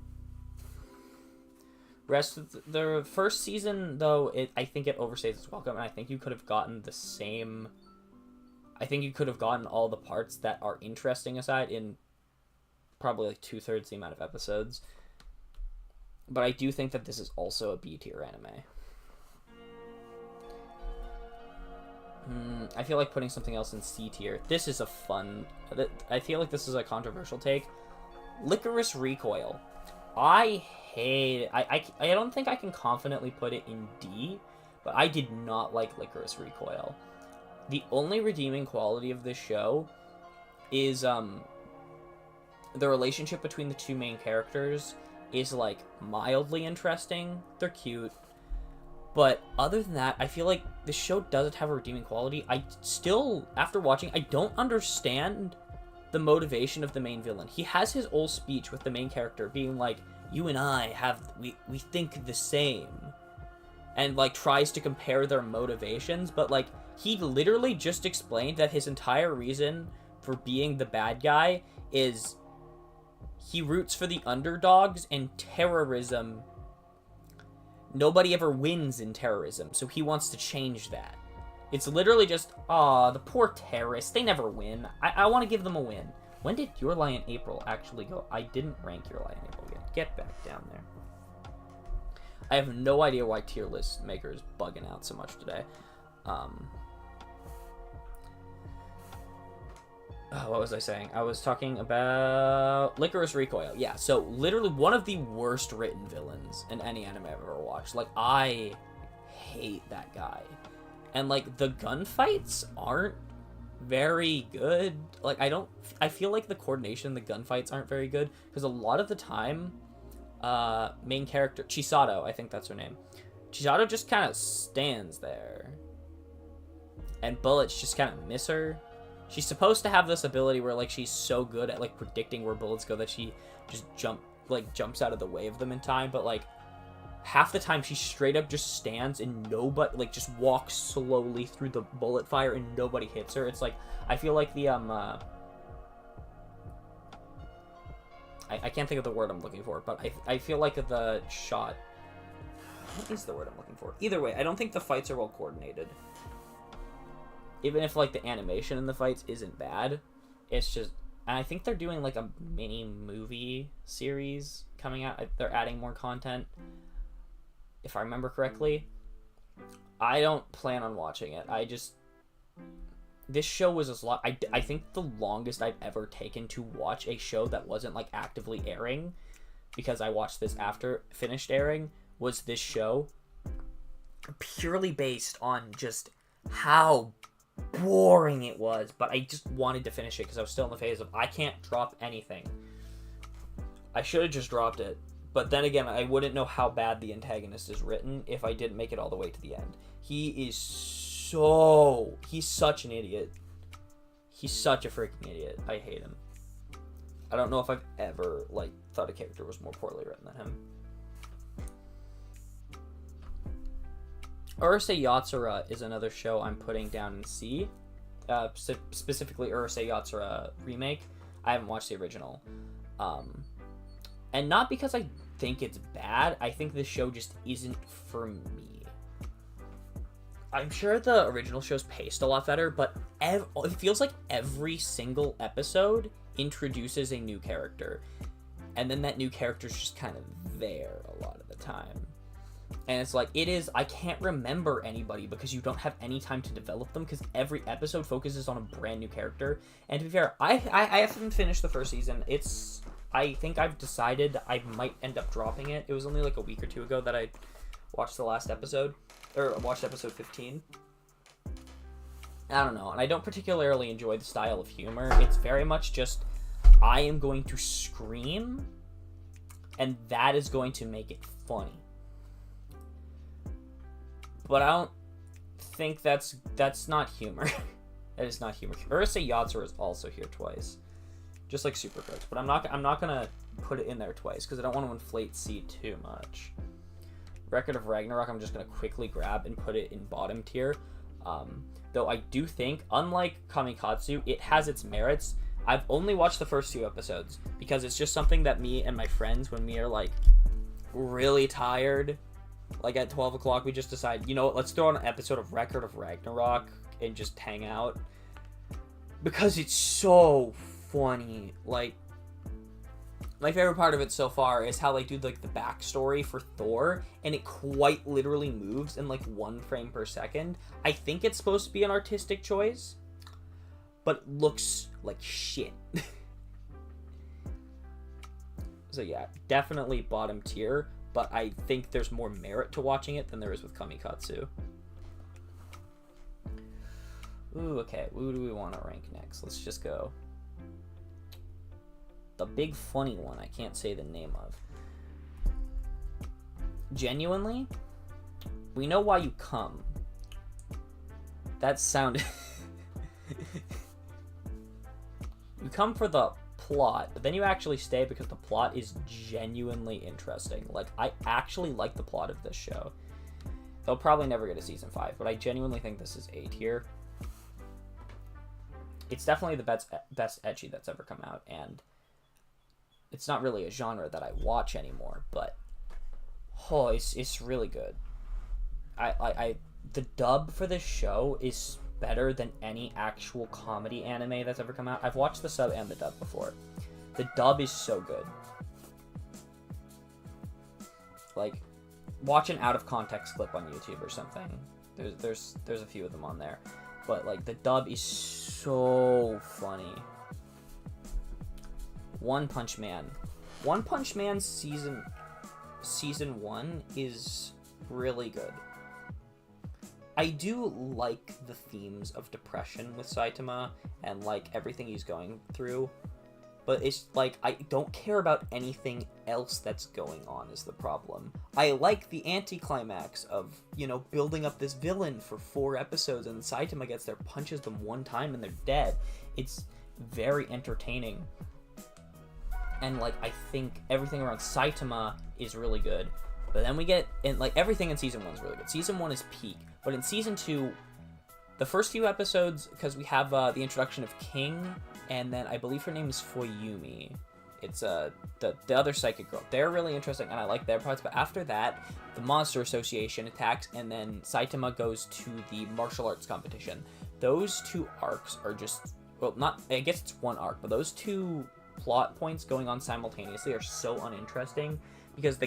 Rest of the first season, though, I think it overstays its welcome, and I think you could have gotten the same... I think you could have gotten all the parts that are interesting aside in probably like 2/3 the amount of episodes. But I do think that this is also a B-tier anime. I feel like putting something else in C-tier. This is a fun... I feel like this is a controversial take. Licorice Recoil. I hate... I don't think I can confidently put it in D, but I did not like Licorice Recoil. The only redeeming quality of this show is the relationship between the two main characters is, like, mildly interesting. They're cute. But other than that, I feel like the show doesn't have a redeeming quality. I still, after watching, I don't understand the motivation of the main villain. He has his old speech with the main character being like, you and I we think the same. And, like, tries to compare their motivations, but, like, he literally just explained that his entire reason for being the bad guy is he roots for the underdogs, and terrorism, nobody ever wins in terrorism, so he wants to change that. It's literally just, the poor terrorists, they never win. I want to give them a win. When did Your Lie in April actually go? I didn't rank Your Lie in April yet. Get back down there. I have no idea why tier list maker is bugging out so much today. What was I saying? I was talking about Licorice Recoil. Yeah, so literally one of the worst written villains in any anime I've ever watched. Like, I hate that guy. And, like, the gunfights aren't very good. Like, I feel like the coordination in the gunfights aren't very good, because a lot of the time, main character, Chisato, I think that's her name. Chisato just kind of stands there. And bullets just kind of miss her. She's supposed to have this ability where, like, she's so good at, like, predicting where bullets go that she just jumps out of the way of them in time, but, like, half the time she straight up just stands and nobody, like, just walks slowly through the bullet fire and nobody hits her. It's like, I feel like the, I can't think of the word I'm looking for, but I feel like the shot, what is the word I'm looking for? Either way, I don't think the fights are well coordinated. Even if, like, the animation in the fights isn't bad, it's just... And I think they're doing, like, a mini movie series coming out. They're adding more content. if I remember correctly. I don't plan on watching it. This show was as long. I think the longest I've ever taken to watch a show that wasn't like actively airing, because I watched this after finished airing, was this show. Purely based on just how boring it was, but I just wanted to finish it because I was still in the phase of I can't drop anything. I should have just dropped it, but then again, I wouldn't know how bad the antagonist is written if I didn't make it all the way to the end. He's such an idiot. He's such a freaking idiot. I hate him. I don't know if I've ever thought a character was more poorly written than him. Urusei Yatsura is another show I'm putting down in C. Specifically Urusei Yatsura remake. I haven't watched the original. And not because I think it's bad. I think this show just isn't for me. I'm sure the original show's paced a lot better, but it feels like every single episode introduces a new character. And then that new character's just kind of there a lot of the time. And it's like, I can't remember anybody because you don't have any time to develop them because every episode focuses on a brand new character. And to be fair, I haven't finished the first season. I think I've decided I might end up dropping it. It was only like a week or two ago that I watched the last episode, or watched episode 15. I don't know, and I don't particularly enjoy the style of humor. It's very much just, I am going to scream, and that is going to make it funny. But I don't think that's not humor. That is not humor. Urusei Yatsura is also here twice, just like Super Crooks. But I'm not gonna put it in there twice because I don't want to inflate C too much. Record of Ragnarok, I'm just gonna quickly grab and put it in bottom tier. Though I do think, unlike Kamikatsu, it has its merits. I've only watched the first 2 episodes because it's just something that me and my friends, when we are like really tired, like at 12 o'clock, we just decide, you know what, let's throw on an episode of Record of Ragnarok and just hang out. Because it's so funny. Like, my favorite part of it so far is how they do like the backstory for Thor, and it quite literally moves in like 1 frame per second. I think it's supposed to be an artistic choice, but it looks like shit. So yeah, definitely bottom tier, but I think there's more merit to watching it than there is with Kamikatsu. Ooh, okay, who do we want to rank next? Let's just go. The big funny one I can't say the name of. Genuinely, we know why you come. That sounded... You come for the plot, but then you actually stay because the plot is genuinely interesting. Like, I actually like the plot of this show. They'll probably never get a season 5, but I genuinely think this is A tier. It's definitely the best ecchi that's ever come out, and it's not really a genre that I watch anymore, but oh, it's really good. The dub for this show is better than any actual comedy anime that's ever come out. I've watched the sub and the dub before. The dub is so good. Like, watch an out of context clip on YouTube or something. There's a few of them on there, but like the dub is so funny. One Punch Man. One Punch Man season 1 is really good. I do like the themes of depression with Saitama and like everything he's going through, but it's like I don't care about anything else that's going on is the problem. I like the anticlimax of, you know, building up this villain for 4 episodes and Saitama gets there, punches them 1 time and they're dead. It's very entertaining. And like I think everything around Saitama is really good. But then we get, and like everything in season 1 is really good. Season 1 is peak. But in season 2, the first few episodes, because we have the introduction of King, and then I believe her name is Foyumi. It's the other psychic girl. They're really interesting, and I like their parts. But after that, the Monster Association attacks, and then Saitama goes to the martial arts competition. Those 2 arcs are just, well, not, I guess it's 1 arc, but those 2 plot points going on simultaneously are so uninteresting because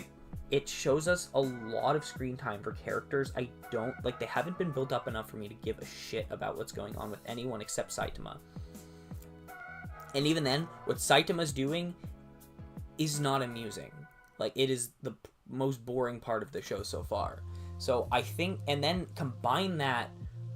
it shows us a lot of screen time for characters I don't like. They haven't been built up enough for me to give a shit about what's going on with anyone except Saitama. And even then, what Saitama's doing is not amusing. Like, it is the most boring part of the show so far. So I think, and then combine that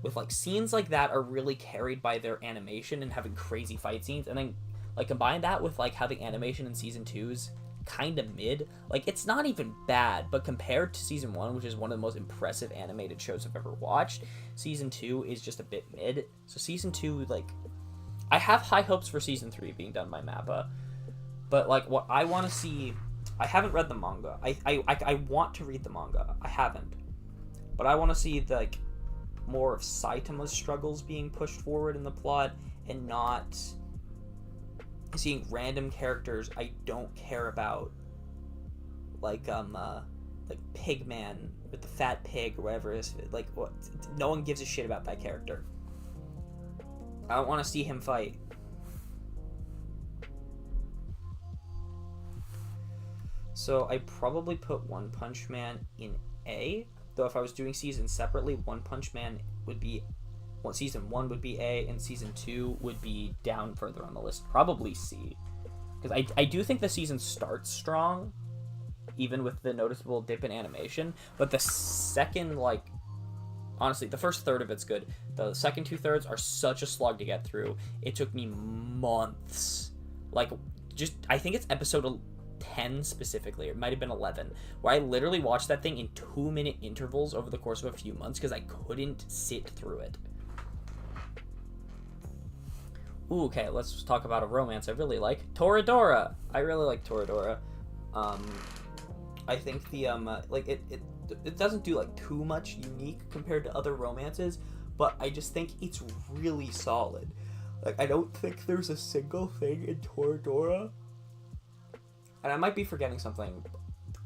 with, like, scenes like that are really carried by their animation and having crazy fight scenes, and then, like, combine that with, like, how the animation in Season 2's kind of mid. Like, it's not even bad, but compared to Season 1, which is one of the most impressive animated shows I've ever watched, Season 2 is just a bit mid. So Season 2, like, I have high hopes for Season 3 being done by Mappa, but, like, what I want to see, I haven't read the manga. I want to read the manga. I haven't. But I want to see, like, more of Saitama's struggles being pushed forward in the plot, and not seeing random characters I don't care about, like Pigman with the fat pig or whatever it is. Like, what? No one gives a shit about that character. I don't want to see him fight. So I probably put One Punch Man in A. Though if I was doing seasons separately, One Punch Man would be... Well, Season 1 would be A, and Season 2 would be down further on the list. Probably C. Because I do think the season starts strong, even with the noticeable dip in animation. But the second, like... Honestly, the first third of it's good. The second 2/3 are such a slog to get through. It took me months. Like, just... I think it's episode 10 specifically, or it might have been 11, where I literally watched that thing in 2-minute intervals over the course of a few months because I couldn't sit through it. Ooh, okay, let's talk about a romance I really like. Toradora! I really like Toradora. I think the, like, it doesn't do, like, too much unique compared to other romances, but I just think it's really solid. Like, I don't think there's a single thing in Toradora, and I might be forgetting something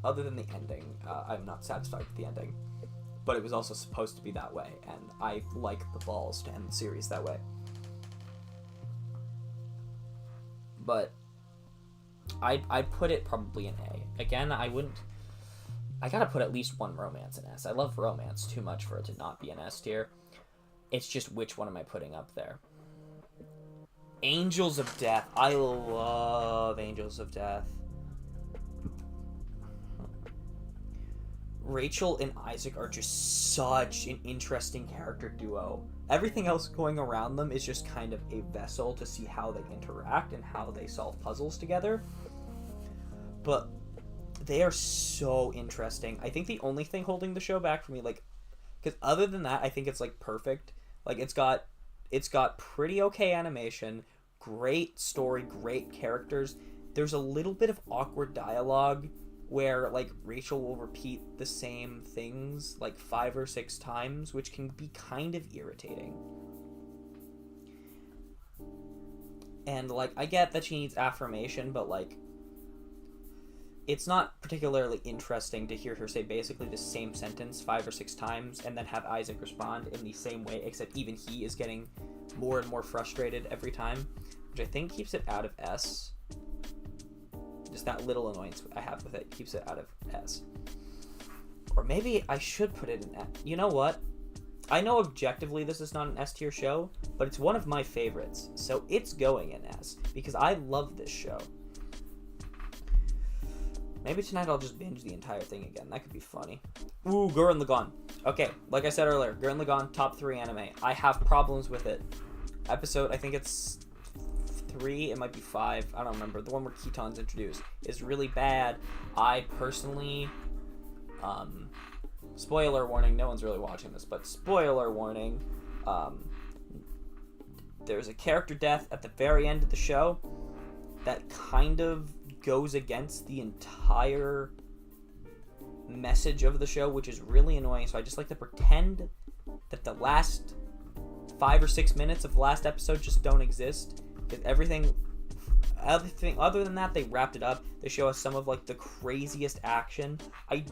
other than the ending. I'm not satisfied with the ending, but it was also supposed to be that way, and I like the balls to end the series that way. But I'd put it probably in A. Again, I gotta put at least one romance in S. I love romance too much for it to not be an S tier. It's just which one am I putting up there? Angels of Death. I love Angels of Death. Rachel and Isaac are just such an interesting character duo. Everything else going around them is just kind of a vessel to see how they interact and how they solve puzzles together. But they are so interesting. I think the only thing holding the show back for me, like, because other than that, I think it's, like, perfect. Like, it's got pretty okay animation, great story, great characters. There's a little bit of awkward dialogue where, like, Rachel will repeat the same things, like, 5 or 6 times, which can be kind of irritating. And, like, I get that she needs affirmation, but, like, it's not particularly interesting to hear her say basically the same sentence 5 or 6 times and then have Isaac respond in the same way, except even he is getting more and more frustrated every time, which I think keeps it out of S. Just that little annoyance I have with it keeps it out of S. Or maybe I should put it in S. You know what? I know objectively this is not an S tier show, but it's one of my favorites, so it's going in S, because I love this show. Maybe tonight I'll just binge the entire thing again. That could be funny. Ooh, Gurren Lagann. Okay, like I said earlier, Gurren Lagann, top 3 anime. I have problems with it. Episode, I think it's 3, it might be 5, I don't remember. The one where Keaton's introduced is really bad. I personally, spoiler warning, no one's really watching this, but spoiler warning, there's a character death at the very end of the show that kind of goes against the entire message of the show, which is really annoying. So I just like to pretend that the last 5 or 6 minutes of the last episode just don't exist, because everything other than that, they wrapped it up. They show us some of, like, the craziest action. I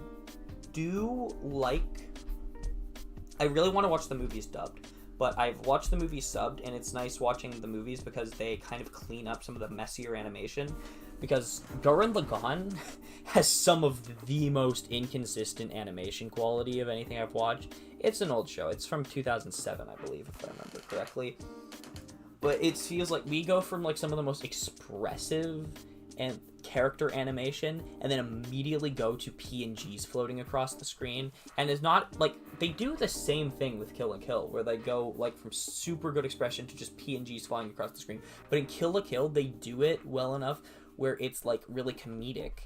really want to watch the movies dubbed, but I've watched the movies subbed, and it's nice watching the movies because they kind of clean up some of the messier animation. because Gurren Lagann has some of the most inconsistent animation quality of anything I've watched. It's an old show. It's from 2007, I believe, if I remember correctly. But it feels like we go from like some of the most expressive and character animation, and then immediately go to PNGs floating across the screen. And it's not like they do the same thing with Kill la Kill, where they go like from super good expression to just PNGs flying across the screen. But in Kill la Kill, they do it well enough where it's like really comedic.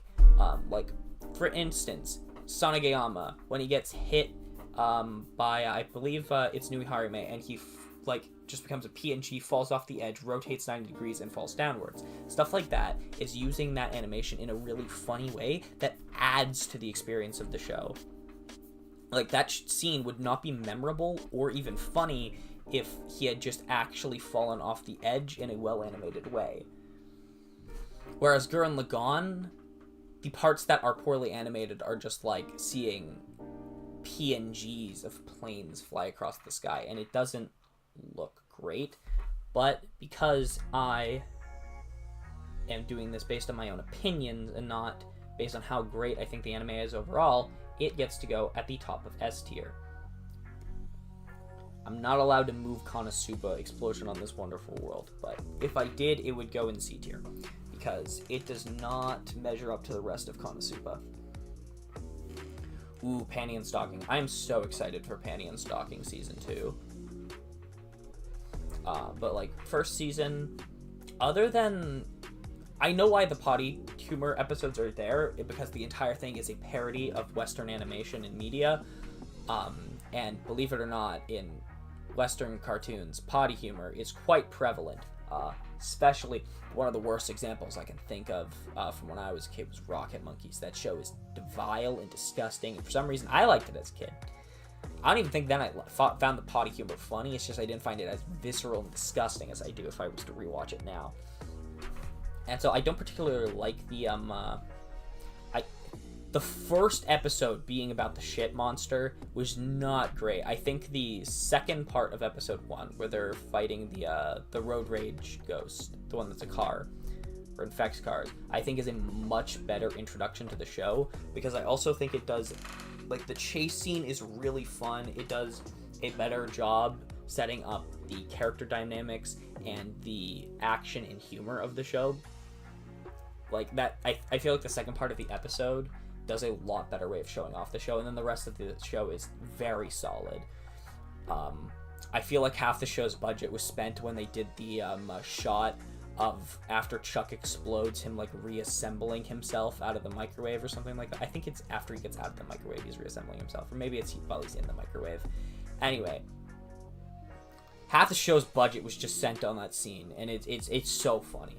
Like for instance, Sanagayama, when he gets hit by I believe it's Nui Harime, and he like just becomes a PNG, falls off the edge, rotates 90 degrees, and falls downwards. Stuff like that is using that animation in a really funny way that adds to the experience of the show. Like, that scene would not be memorable or even funny if he had just actually fallen off the edge in a well-animated way. Whereas Gurren Lagann, the parts that are poorly animated are just like seeing PNGs of planes fly across the sky, and it doesn't look great. But because I am doing this based on my own opinions and not based on how great I think the anime is overall, it gets to go at the top of S tier. I'm not allowed to move Konosuba Explosion on This Wonderful World, but if I did, it would go in C tier, because it does not measure up to the rest of Konosuba. Ooh, Panty and Stocking. I am so excited for Panty and Stocking Season 2. But, like, first season, other than... I know why the potty humor episodes are there, because the entire thing is a parody of Western animation and media. And believe it or not, in Western cartoons, potty humor is quite prevalent. Especially, one of the worst examples I can think of from when I was a kid was Rocket Monkeys. That show is vile and disgusting, and for some reason, I liked it as a kid. I don't even think then I found the potty humor funny. It's just I didn't find it as visceral and disgusting as I do if I was to rewatch it now. And so I don't particularly like the first episode being about the shit monster was not great. I think the second part of episode 1, where they're fighting the road rage ghost, the one that's a car, or infects cars, I think is a much better introduction to the show, because I also think it does, like, the chase scene is really fun. It does a better job setting up the character dynamics and the action and humor of the show. Like, that, I feel like the second part of the episode does a lot better way of showing off the show, and then the rest of the show is very solid. I feel like half the show's budget was spent when they did the shot of after Chuck explodes, him like reassembling himself out of the microwave or something like that. I think it's after he gets out of the microwave he's reassembling himself, or maybe it's while he's in the microwave. Anyway, half the show's budget was just sent on that scene, and it's so funny.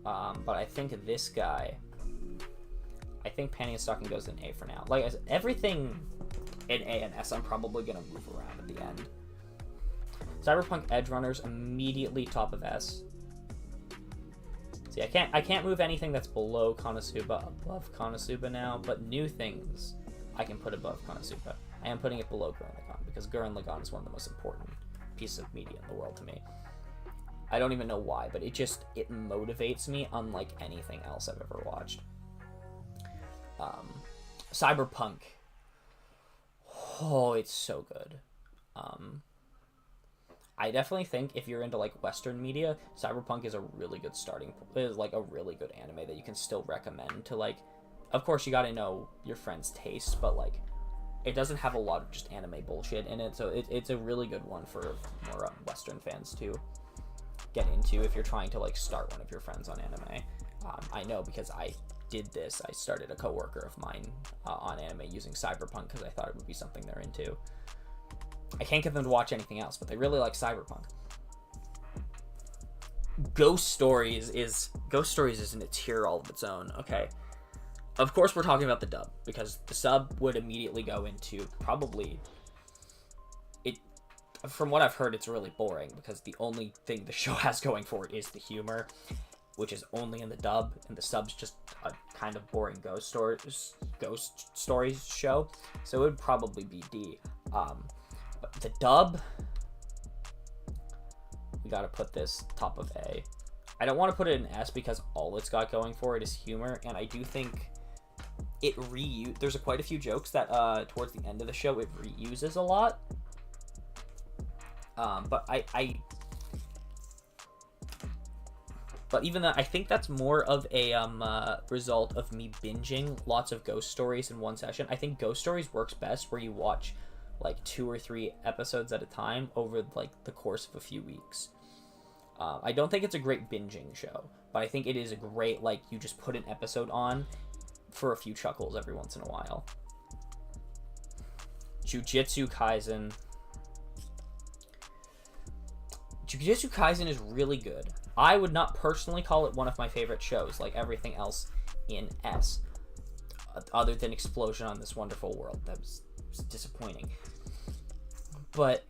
But I think this guy, I think Panty and Stocking goes in A for now. Like I said, everything in A and S I'm probably gonna move around at the end. Cyberpunk Edge Runners immediately top of S. See, I can't move anything that's below Konosuba above Konosuba now, but New Things I can put above Konosuba. I am putting it below Gurren Lagann, because Gurren Lagann is one of the most important pieces of media in the world to me. I don't even know why, but it motivates me unlike anything else I've ever watched. Cyberpunk. Oh, it's so good. I definitely think if you're into like Western media, Cyberpunk is a really good is like a really good anime that you can still recommend to, like, of course you gotta know your friend's tastes, but like it doesn't have a lot of just anime bullshit in it, so it's a really good one for more Western fans to get into if you're trying to like start one of your friends on anime. I know because I did this. I started a coworker of mine on anime using Cyberpunk because I thought it would be something they're into. I can't get them to watch anything else, but they really like Cyberpunk. Ghost Stories is in a tier all of its own. Okay, of course we're talking about the dub, because the sub would immediately go into probably it. From what I've heard, it's really boring because the only thing the show has going for it is the humor, which is only in the dub, and the sub's just a kind of boring ghost stories show. So it would probably be D. But the dub, we gotta put this top of A. I don't want to put it in S because all it's got going for it is humor, and I do think it there's quite a few jokes that towards the end of the show it reuses a lot. But but even that, I think that's more of a result of me binging lots of Ghost Stories in one session. I think Ghost Stories works best where you watch like 2 or 3 episodes at a time over like the course of a few weeks. I don't think it's a great binging show, but I think it is a great, like, you just put an episode on for a few chuckles every once in a while. Jujutsu Kaisen. Jujutsu Kaisen is really good. I would not personally call it one of my favorite shows, like everything else in S, other than Explosion on This Wonderful World. That was disappointing. But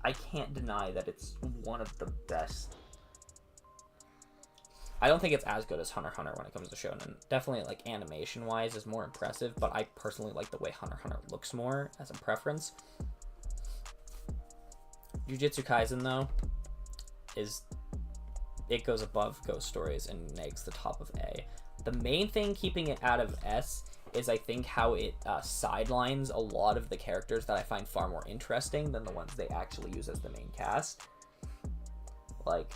I can't deny that it's one of the best. I don't think it's as good as Hunter x Hunter when it comes to shonen. Definitely, like, animation-wise is more impressive, but I personally like the way Hunter x Hunter looks more as a preference. Jujutsu Kaisen, though, it goes above Ghost Stories and makes the top of A. The main thing keeping it out of S is, I think, how it sidelines a lot of the characters that I find far more interesting than the ones they actually use as the main cast. Like,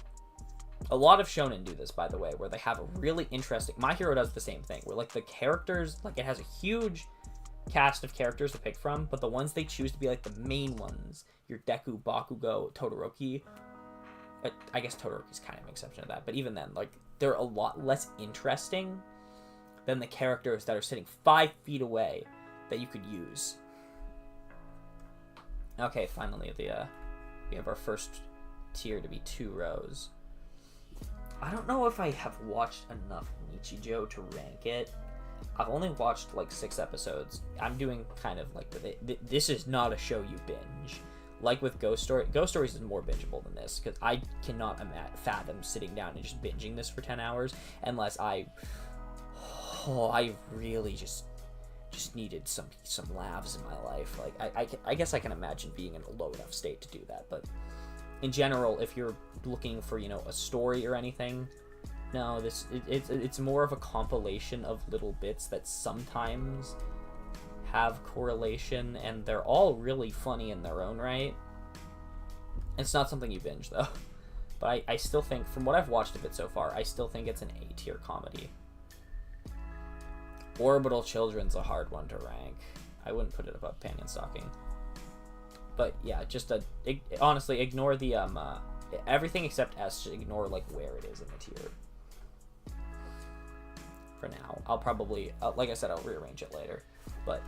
a lot of shonen do this, by the way, where they have a really interesting... My Hero does the same thing, where, like, the characters... Like, it has a huge cast of characters to pick from, but the ones they choose to be, like, the main ones, your Deku, Bakugo, Todoroki... I guess Todoroki's kind of an exception to that, but even then, like, they're a lot less interesting than the characters that are sitting 5 feet away that you could use. Okay, finally, we have our first tier to be 2 rows. I don't know if I have watched enough Nichijou to rank it. I've only watched like 6 episodes. I'm doing kind of like this is not a show you binge. Like with Ghost Stories is more bingeable than this, because I cannot fathom sitting down and just binging this for 10 hours unless I really just needed some laughs in my life. Like I guess I can imagine being in a low enough state to do that, but in general, if you're looking for, you know, a story or anything, no, it's more of a compilation of little bits that sometimes have correlation, and they're all really funny in their own right. It's not something you binge, though. But I still think, from what I've watched of it so far, I still think it's an A-tier comedy. Orbital Children's a hard one to rank. I wouldn't put it above Panty Stocking. But yeah, just honestly, ignore the everything except S. Just ignore like where it is in the tier. For now, I'll probably, like I said, I'll rearrange it later. But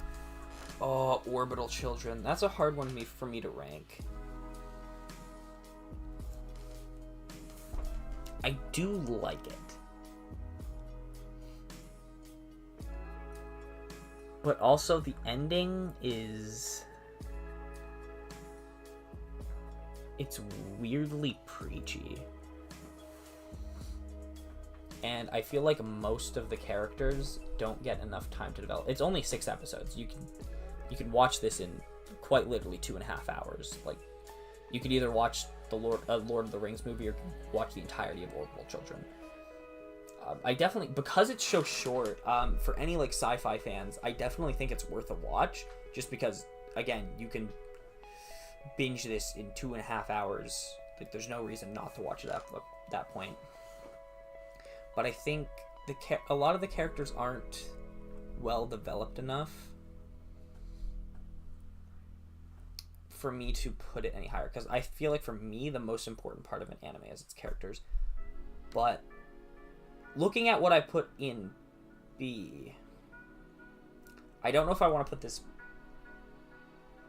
Orbital Children, that's a hard one for me to rank. I do like it, but also the ending is... It's weirdly preachy. And I feel like most of the characters don't get enough time to develop. It's only 6 episodes. You can watch this in quite literally 2.5 hours. Like, you could either watch the Lord of the Rings movie or watch the entirety of Orbital Children. I definitely, because it's so short, for any like sci-fi fans, I definitely think it's worth a watch. Just because, again, you can binge this in 2.5 hours. Like, there's no reason not to watch it at that point. But I think a lot of the characters aren't well developed enough for me to put it any higher. Because I feel like for me, the most important part of an anime is its characters. But looking at what I put in B, I don't know if I want to put this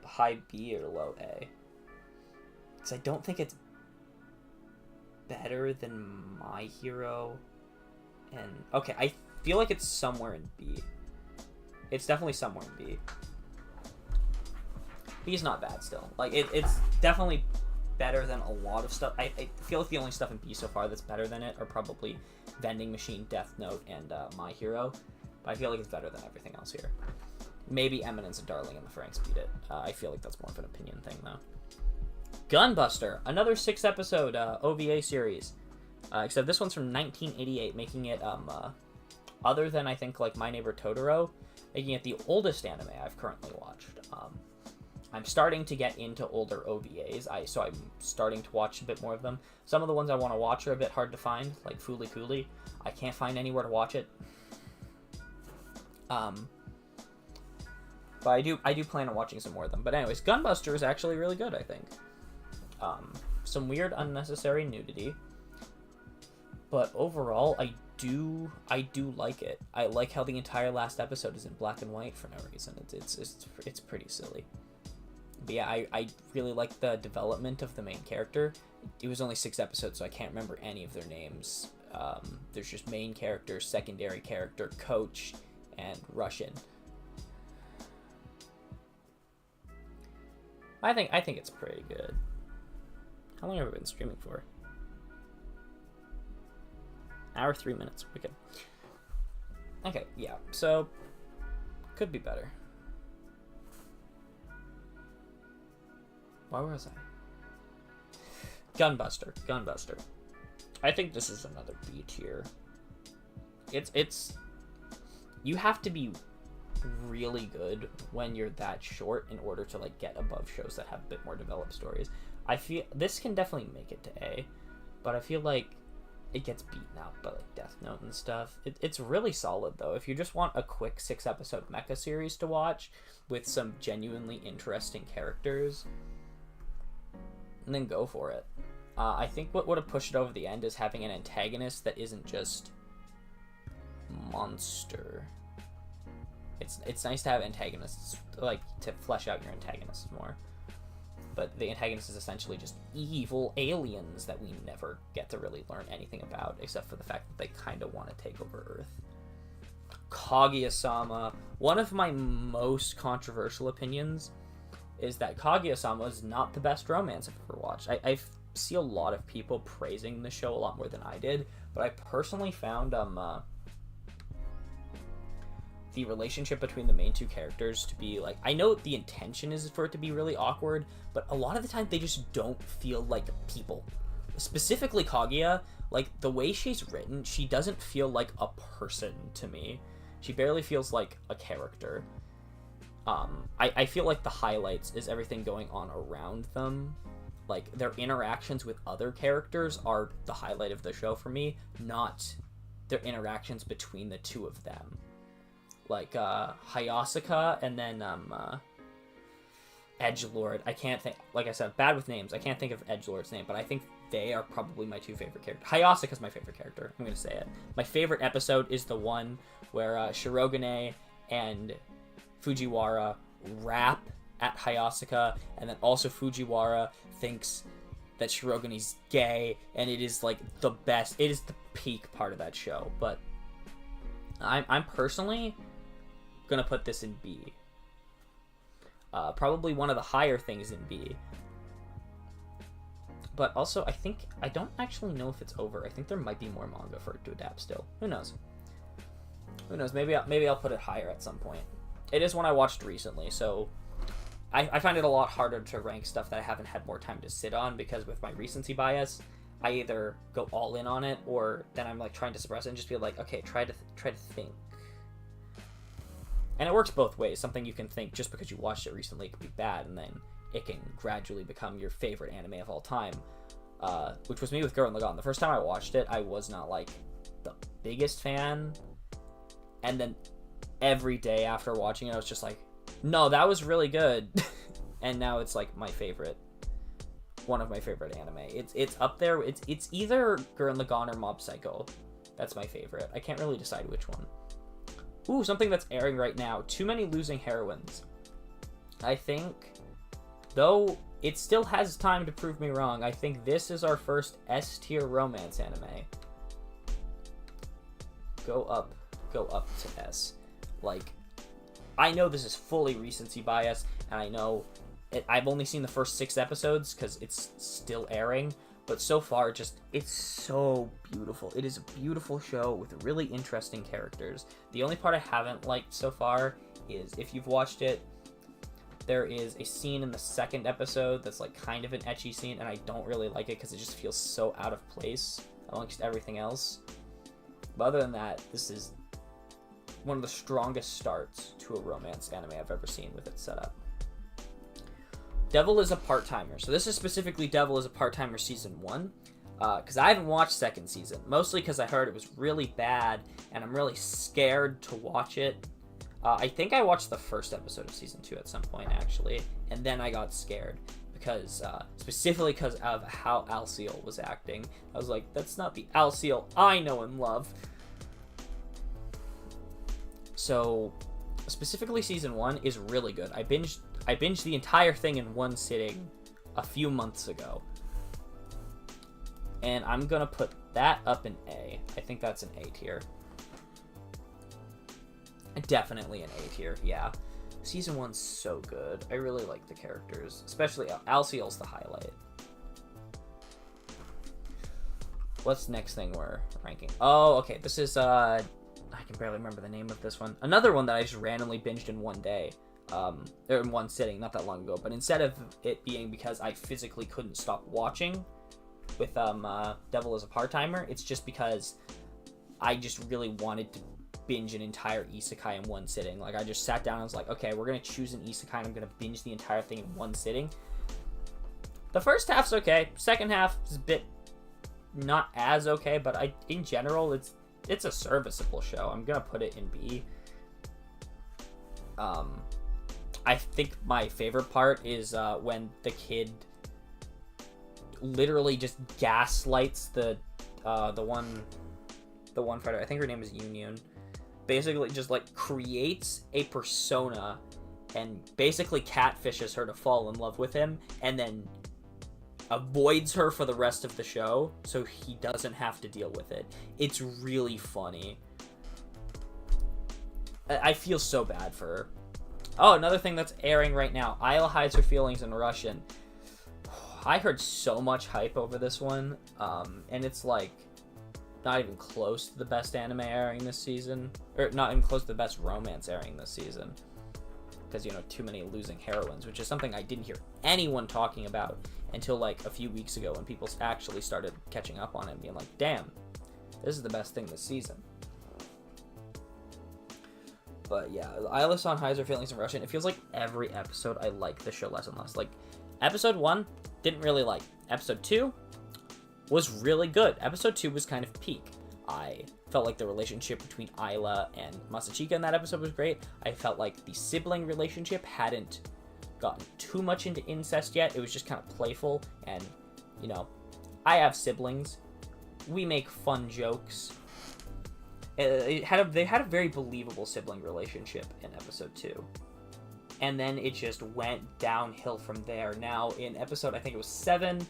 high B or low A. Because I don't think it's better than My Hero. And okay, I feel like it's somewhere in B. It's definitely somewhere in B. B is not bad still. Like, it's definitely better than a lot of stuff. I feel like the only stuff in B so far that's better than it are probably Vending Machine, Death Note, and My Hero. But I feel like it's better than everything else here. Maybe Eminence and Darling and the Franxx beat it. I feel like that's more of an opinion thing, though. Gunbuster, another 6-episode OVA series. Except this one's from 1988, making it, other than, I think, like My Neighbor Totoro, making it the oldest anime I've currently watched. I'm starting to get into older OVAs, so I'm starting to watch a bit more of them. Some of the ones I want to watch are a bit hard to find, like Fooly Cooly. I can't find anywhere to watch it. But I do plan on watching some more of them. But anyways, Gunbuster is actually really good, I think. Some weird, unnecessary nudity. But overall, I do like it. I like how the entire last episode is in black and white for no reason. It's pretty silly. But yeah, I really like the development of the main character. It was only 6 episodes, so I can't remember any of their names. There's just main character, secondary character, coach, and Russian. I think it's pretty good. How long have I been streaming for? Hour 3 minutes. Wicked. Okay, yeah. So could be better. Why was I? Gunbuster. I think this is another B tier. It's you have to be really good when you're that short in order to like get above shows that have a bit more developed stories. I feel this can definitely make it to A, but I feel like it gets beaten out by like Death Note and stuff. It's really solid though. If you just want a quick 6-episode mecha series to watch with some genuinely interesting characters, then go for it. I think what would have pushed it over the end is having an antagonist that isn't just monster. It's nice to have antagonists, like, to flesh out your antagonists more. But the antagonist is essentially just evil aliens that we never get to really learn anything about, except for the fact that they kind of want to take over Earth. Kaguya-sama. One of my most controversial opinions is that Kaguya-sama is not the best romance I've ever watched. I see a lot of people praising the show a lot more than I did, but I personally found the relationship between the main two characters to be like, I know the intention is for it to be really awkward, but a lot of the time they just don't feel like people. Specifically Kaguya, like the way she's written, she doesn't feel like a person to me. She barely feels like a character. I feel like the highlights is everything going on around them. Like, their interactions with other characters are the highlight of the show for me, not their interactions between the two of them. Like, Hayasaka and then, Edgelord. I can't think, like I said, bad with names. I can't think of Edgelord's name, but I think they are probably my 2 favorite characters. Hayasaka's my favorite character. I'm gonna say it. My favorite episode is the one where, Shirogane and Fujiwara rap at Hayasaka, and then also Fujiwara thinks that Shirogane's gay, and it is like the best. It is the peak part of that show. But I'm personally gonna put this in B. Probably one of the higher things in B. But also, I don't actually know if it's over. I think there might be more manga for it to adapt still. Who knows? Who knows? Maybe I'll put it higher at some point. It is one I watched recently, so I find it a lot harder to rank stuff that I haven't had more time to sit on, because with my recency bias, I either go all in on it, or then I'm like trying to suppress it and just be like, okay, try to think. And it works both ways. Something you can think just because you watched it recently could be bad, and then it can gradually become your favorite anime of all time. Which was me with Gurren Lagann. The first time I watched it, I was not like the biggest fan, and then every day after watching it, I was just like, no, that was really good. And now it's like my favorite, one of my favorite anime. It's up there. It's either Gurren Lagann or Mob Psycho. That's my favorite. I can't really decide which one. Ooh, something that's airing right now. Too Many Losing Heroines. I think, though it still has time to prove me wrong, I think this is our first S-tier romance anime. Go up to S. Like, I know this is fully recency bias, and I know I've only seen the first 6 episodes because it's still airing, but so far, it's so beautiful. It is a beautiful show with really interesting characters. The only part I haven't liked so far is, if you've watched it, there is a scene in the second episode that's like kind of an ecchi scene, and I don't really like it because it just feels so out of place amongst everything else. But other than that, this is one of the strongest starts to a romance anime I've ever seen with its setup. Devil is a Part-Timer. So this is specifically Devil is a Part-Timer Season 1. Because I haven't watched second season. Mostly because I heard it was really bad, and I'm really scared to watch it. I think I watched the first episode of Season 2 at some point, actually. And then I got scared. Because, specifically because of how Alciel was acting. I was like, that's not the Alciel I know and love. So, specifically Season 1 is really good. I binged the entire thing in one sitting a few months ago. And I'm going to put that up in A. I think that's an A tier. Definitely an A tier, yeah. Season 1's so good. I really like the characters. Especially Alciel's the highlight. What's next thing we're ranking? Oh, okay. This is, I can barely remember the name of this one. Another one that I just randomly binged in one day. Or in one sitting, not that long ago. But instead of it being because I physically couldn't stop watching with Devil is a Part-Timer, it's just because I just really wanted to binge an entire isekai in one sitting. Like, I just sat down and was like, okay, we're gonna choose an isekai and I'm gonna binge the entire thing in one sitting. The first half's okay. Second half is a bit not as okay, but in general it's a serviceable show. I'm gonna put it in B. I think my favorite part is when the kid literally just gaslights the one fighter. I think her name is Union. Basically just like creates a persona and basically catfishes her to fall in love with him, and then avoids her for the rest of the show so he doesn't have to deal with it. It's really funny. I feel so bad for her. Oh, another thing that's airing right now. Isla Hides Her Feelings in Russian. I heard so much hype over this one, and it's like not even close to the best anime airing this season, or not even close to the best romance airing this season, because, you know, too many losing heroines, which is something I didn't hear anyone talking about until like a few weeks ago when people actually started catching up on it and being like, damn, this is the best thing this season. But yeah, Isla hides her feelings in Russian. It feels like every episode I like the show less and less. Like, episode 1, didn't really like. Episode 2 was really good. Episode 2 was kind of peak. I felt like the relationship between Isla and Masachika in that episode was great. I felt like the sibling relationship hadn't gotten too much into incest yet. It was just kind of playful, and, you know, I have siblings. We make fun jokes. They had a very believable sibling relationship in episode 2. And then it just went downhill from there. Now, in episode, I think it was 7,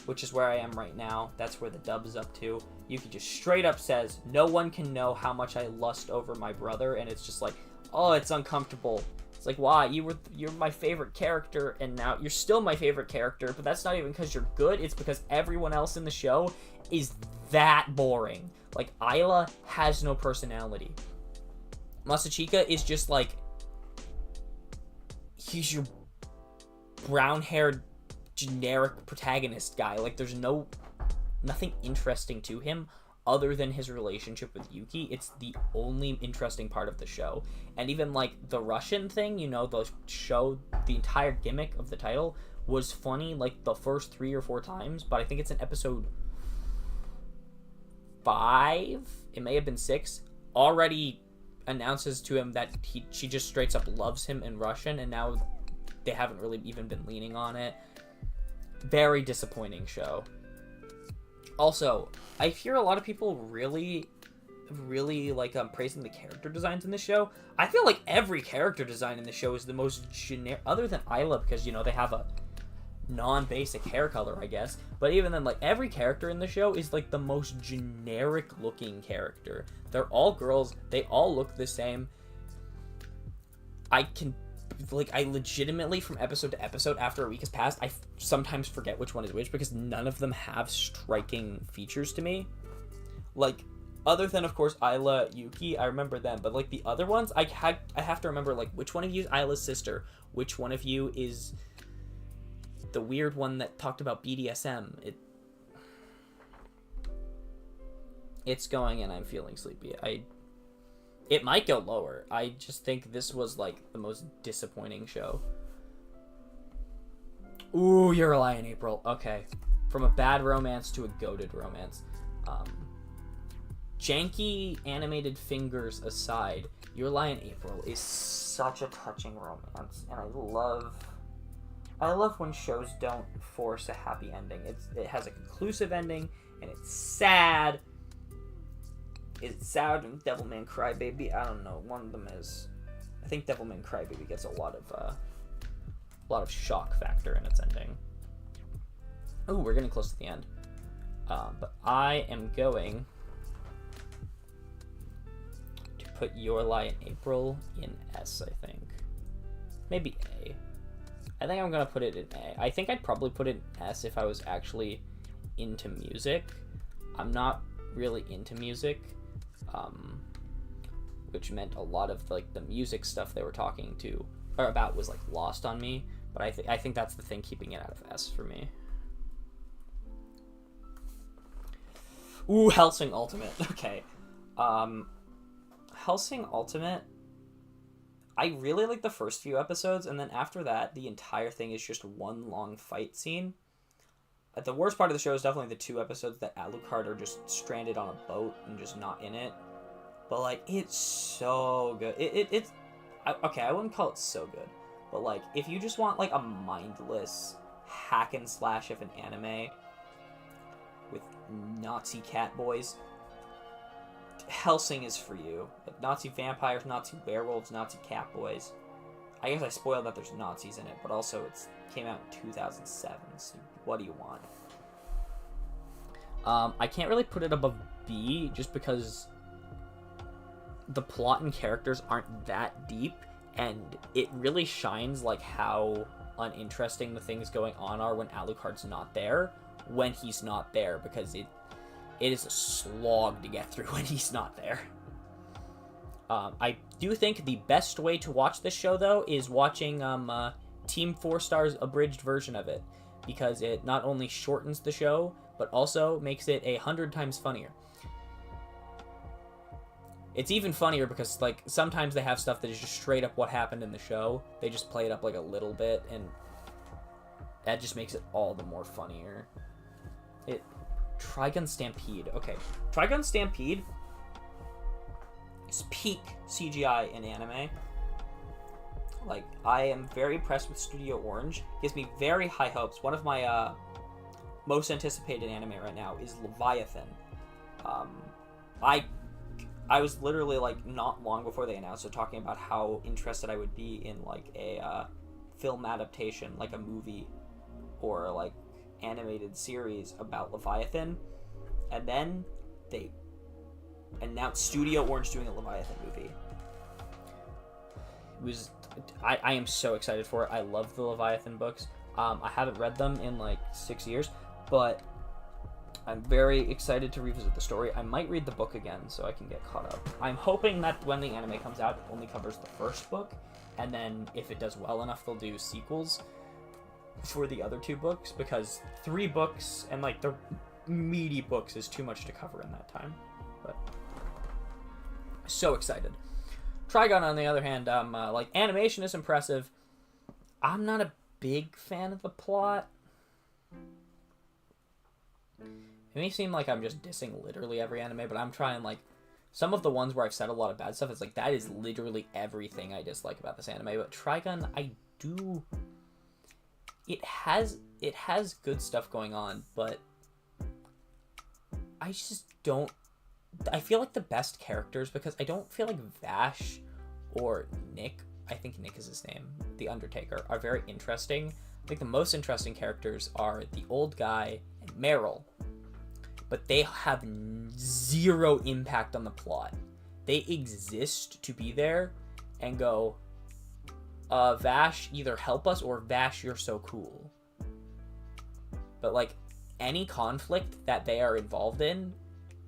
which is where I am right now. That's where the dub is up to. Yuki just straight up says, no one can know how much I lust over my brother. And it's just like, oh, it's uncomfortable. It's like, why? You're my favorite character, and now you're still my favorite character, but that's not even because you're good. It's because everyone else in the show is that boring. Like, Isla has no personality. Masachika is just like, he's your brown-haired generic protagonist guy. Like, there's nothing interesting to him other than his relationship with Yuki. It's the only interesting part of the show. And even like the Russian thing, you know, the entire gimmick of the title was funny like the first 3 or 4 times, but I think it's in episode 5, it may have been 6, already announces to him that she just straight up loves him in Russian, and now they haven't really even been leaning on it. Very disappointing show. Also, I hear a lot of people really like praising the character designs in the show. I feel like every character design in the show is the most generic, other than Isla, because, you know, they have a non-basic hair color, I guess. But even then, like, every character in the show is like the most generic looking character. They're all girls, they all look the same. I legitimately, from episode to episode, after a week has passed, I sometimes forget which one is which, because none of them have striking features to me. Like, Other than, of course, Isla, Yuki, I remember them. But, like, the other ones, I have to remember, like, which one of you is Isla's sister? Which one of you is the weird one that talked about BDSM? It's going and I'm feeling sleepy. It might go lower. I just think this was, like, the most disappointing show. Ooh, Your Lie in April. Okay. From a bad romance to a goated romance. Janky animated fingers aside, Your Lie in April is such a touching romance, and I love when shows don't force a happy ending. It has a conclusive ending, and it's sad. Is it sad when Devilman Crybaby? I don't know. One of them is. I think Devilman Crybaby gets a lot of shock factor in its ending. Ooh, we're getting close to the end. But I am going to put Your Lie in April in S, I think. Maybe A. I think I'm going to put it in A. I think I'd probably put it in S if I was actually into music. I'm not really into music, which meant a lot of, like, the music stuff they were talking to or about was, like, lost on me. But I think that's the thing keeping it out of S for me. Ooh, Hellsing Ultimate. Okay. Hellsing Ultimate, I really like the first few episodes, and then after that, the entire thing is just one long fight scene. The worst part of the show is definitely the 2 episodes that Alucard are just stranded on a boat and just not in it. But, like, it's so good. It's... Okay, I wouldn't call it so good. But, like, if you just want, like, a mindless hack and slash of an anime with Nazi cat boys, Hellsing is for you. Like, Nazi vampires, Nazi werewolves, Nazi cat boys. I guess I spoiled that there's Nazis in it, but also it came out in 2007, so what do you want? I can't really put it above B, just because the plot and characters aren't that deep, and it really shines, like, how uninteresting the things going on are when Alucard's not there, when he's not there, because it is a slog to get through when he's not there. I do think the best way to watch this show, though, is watching Team 4 Star's abridged version of it, because it not only shortens the show, but also makes it 100 times funnier. It's even funnier because, like, sometimes they have stuff that is just straight up what happened in the show. They just play it up, like, a little bit, and that just makes it all the more funnier. Trigun Stampede. Okay. Trigun Stampede is peak CGI in anime. Like, I am very impressed with Studio Orange. Gives me very high hopes. One of my most anticipated anime right now is Leviathan. I was literally, like, not long before they announced it, talking about how interested I would be in, like, a film adaptation, like a movie or, like, animated series about Leviathan. And then they announced Studio Orange doing a Leviathan movie. I am so excited for it. I love the Leviathan books. I haven't read them in, like, 6 years, but I'm very excited to revisit the story. I might read the book again so I can get caught up. I'm hoping that when the anime comes out, it only covers the first book, and then if it does well enough, they'll do sequels for the other 2 books, because 3 books and, like, the meaty books is too much to cover in that time. But so excited. Trigun, on the other hand, like, animation is impressive. I'm not a big fan of the plot. It may seem like I'm just dissing literally every anime, but I'm trying, like, some of the ones where I've said a lot of bad stuff, it's like, that is literally everything I dislike about this anime. But Trigun, it has good stuff going on, but I just don't... I feel like the best characters, because I don't feel like Vash or Nick, I think Nick is his name, the Undertaker, are very interesting. I think the most interesting characters are the old guy and Meryl, but they have 0 impact on the plot. They exist to be there and go, Vash, either help us, or Vash, you're so cool. But, like, any conflict that they are involved in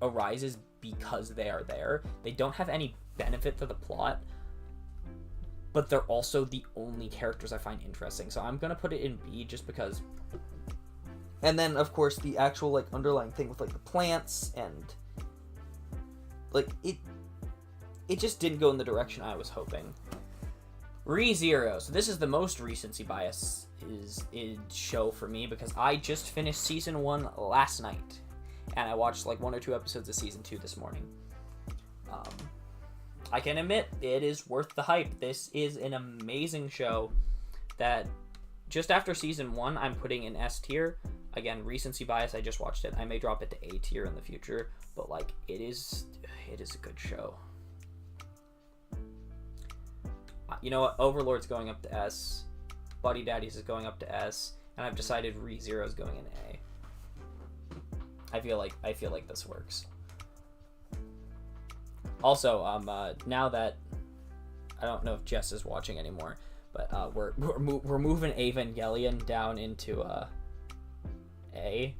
arises because they are there. They don't have any benefit to the plot, but they're also the only characters I find interesting. So I'm gonna put it in B just because. And then of course the actual like underlying thing with like the plants and like it just didn't go in the direction I was hoping. ReZero. So this is the most recency bias is show for me because I just finished season 1 last night, and I watched like 1 or 2 episodes of season 2 this morning. I can admit it is worth the hype. This is an amazing show that just after season 1 I'm putting in S tier. Again, recency bias, I just watched it. I may drop it to A tier in the future, but like it is a good show. You know what? Overlord's going up to S. Buddy Daddies is going up to S, and I've decided ReZero is going in A. I feel like this works. Also, now that I don't know if Jess is watching anymore, but we're moving Evangelion down into A.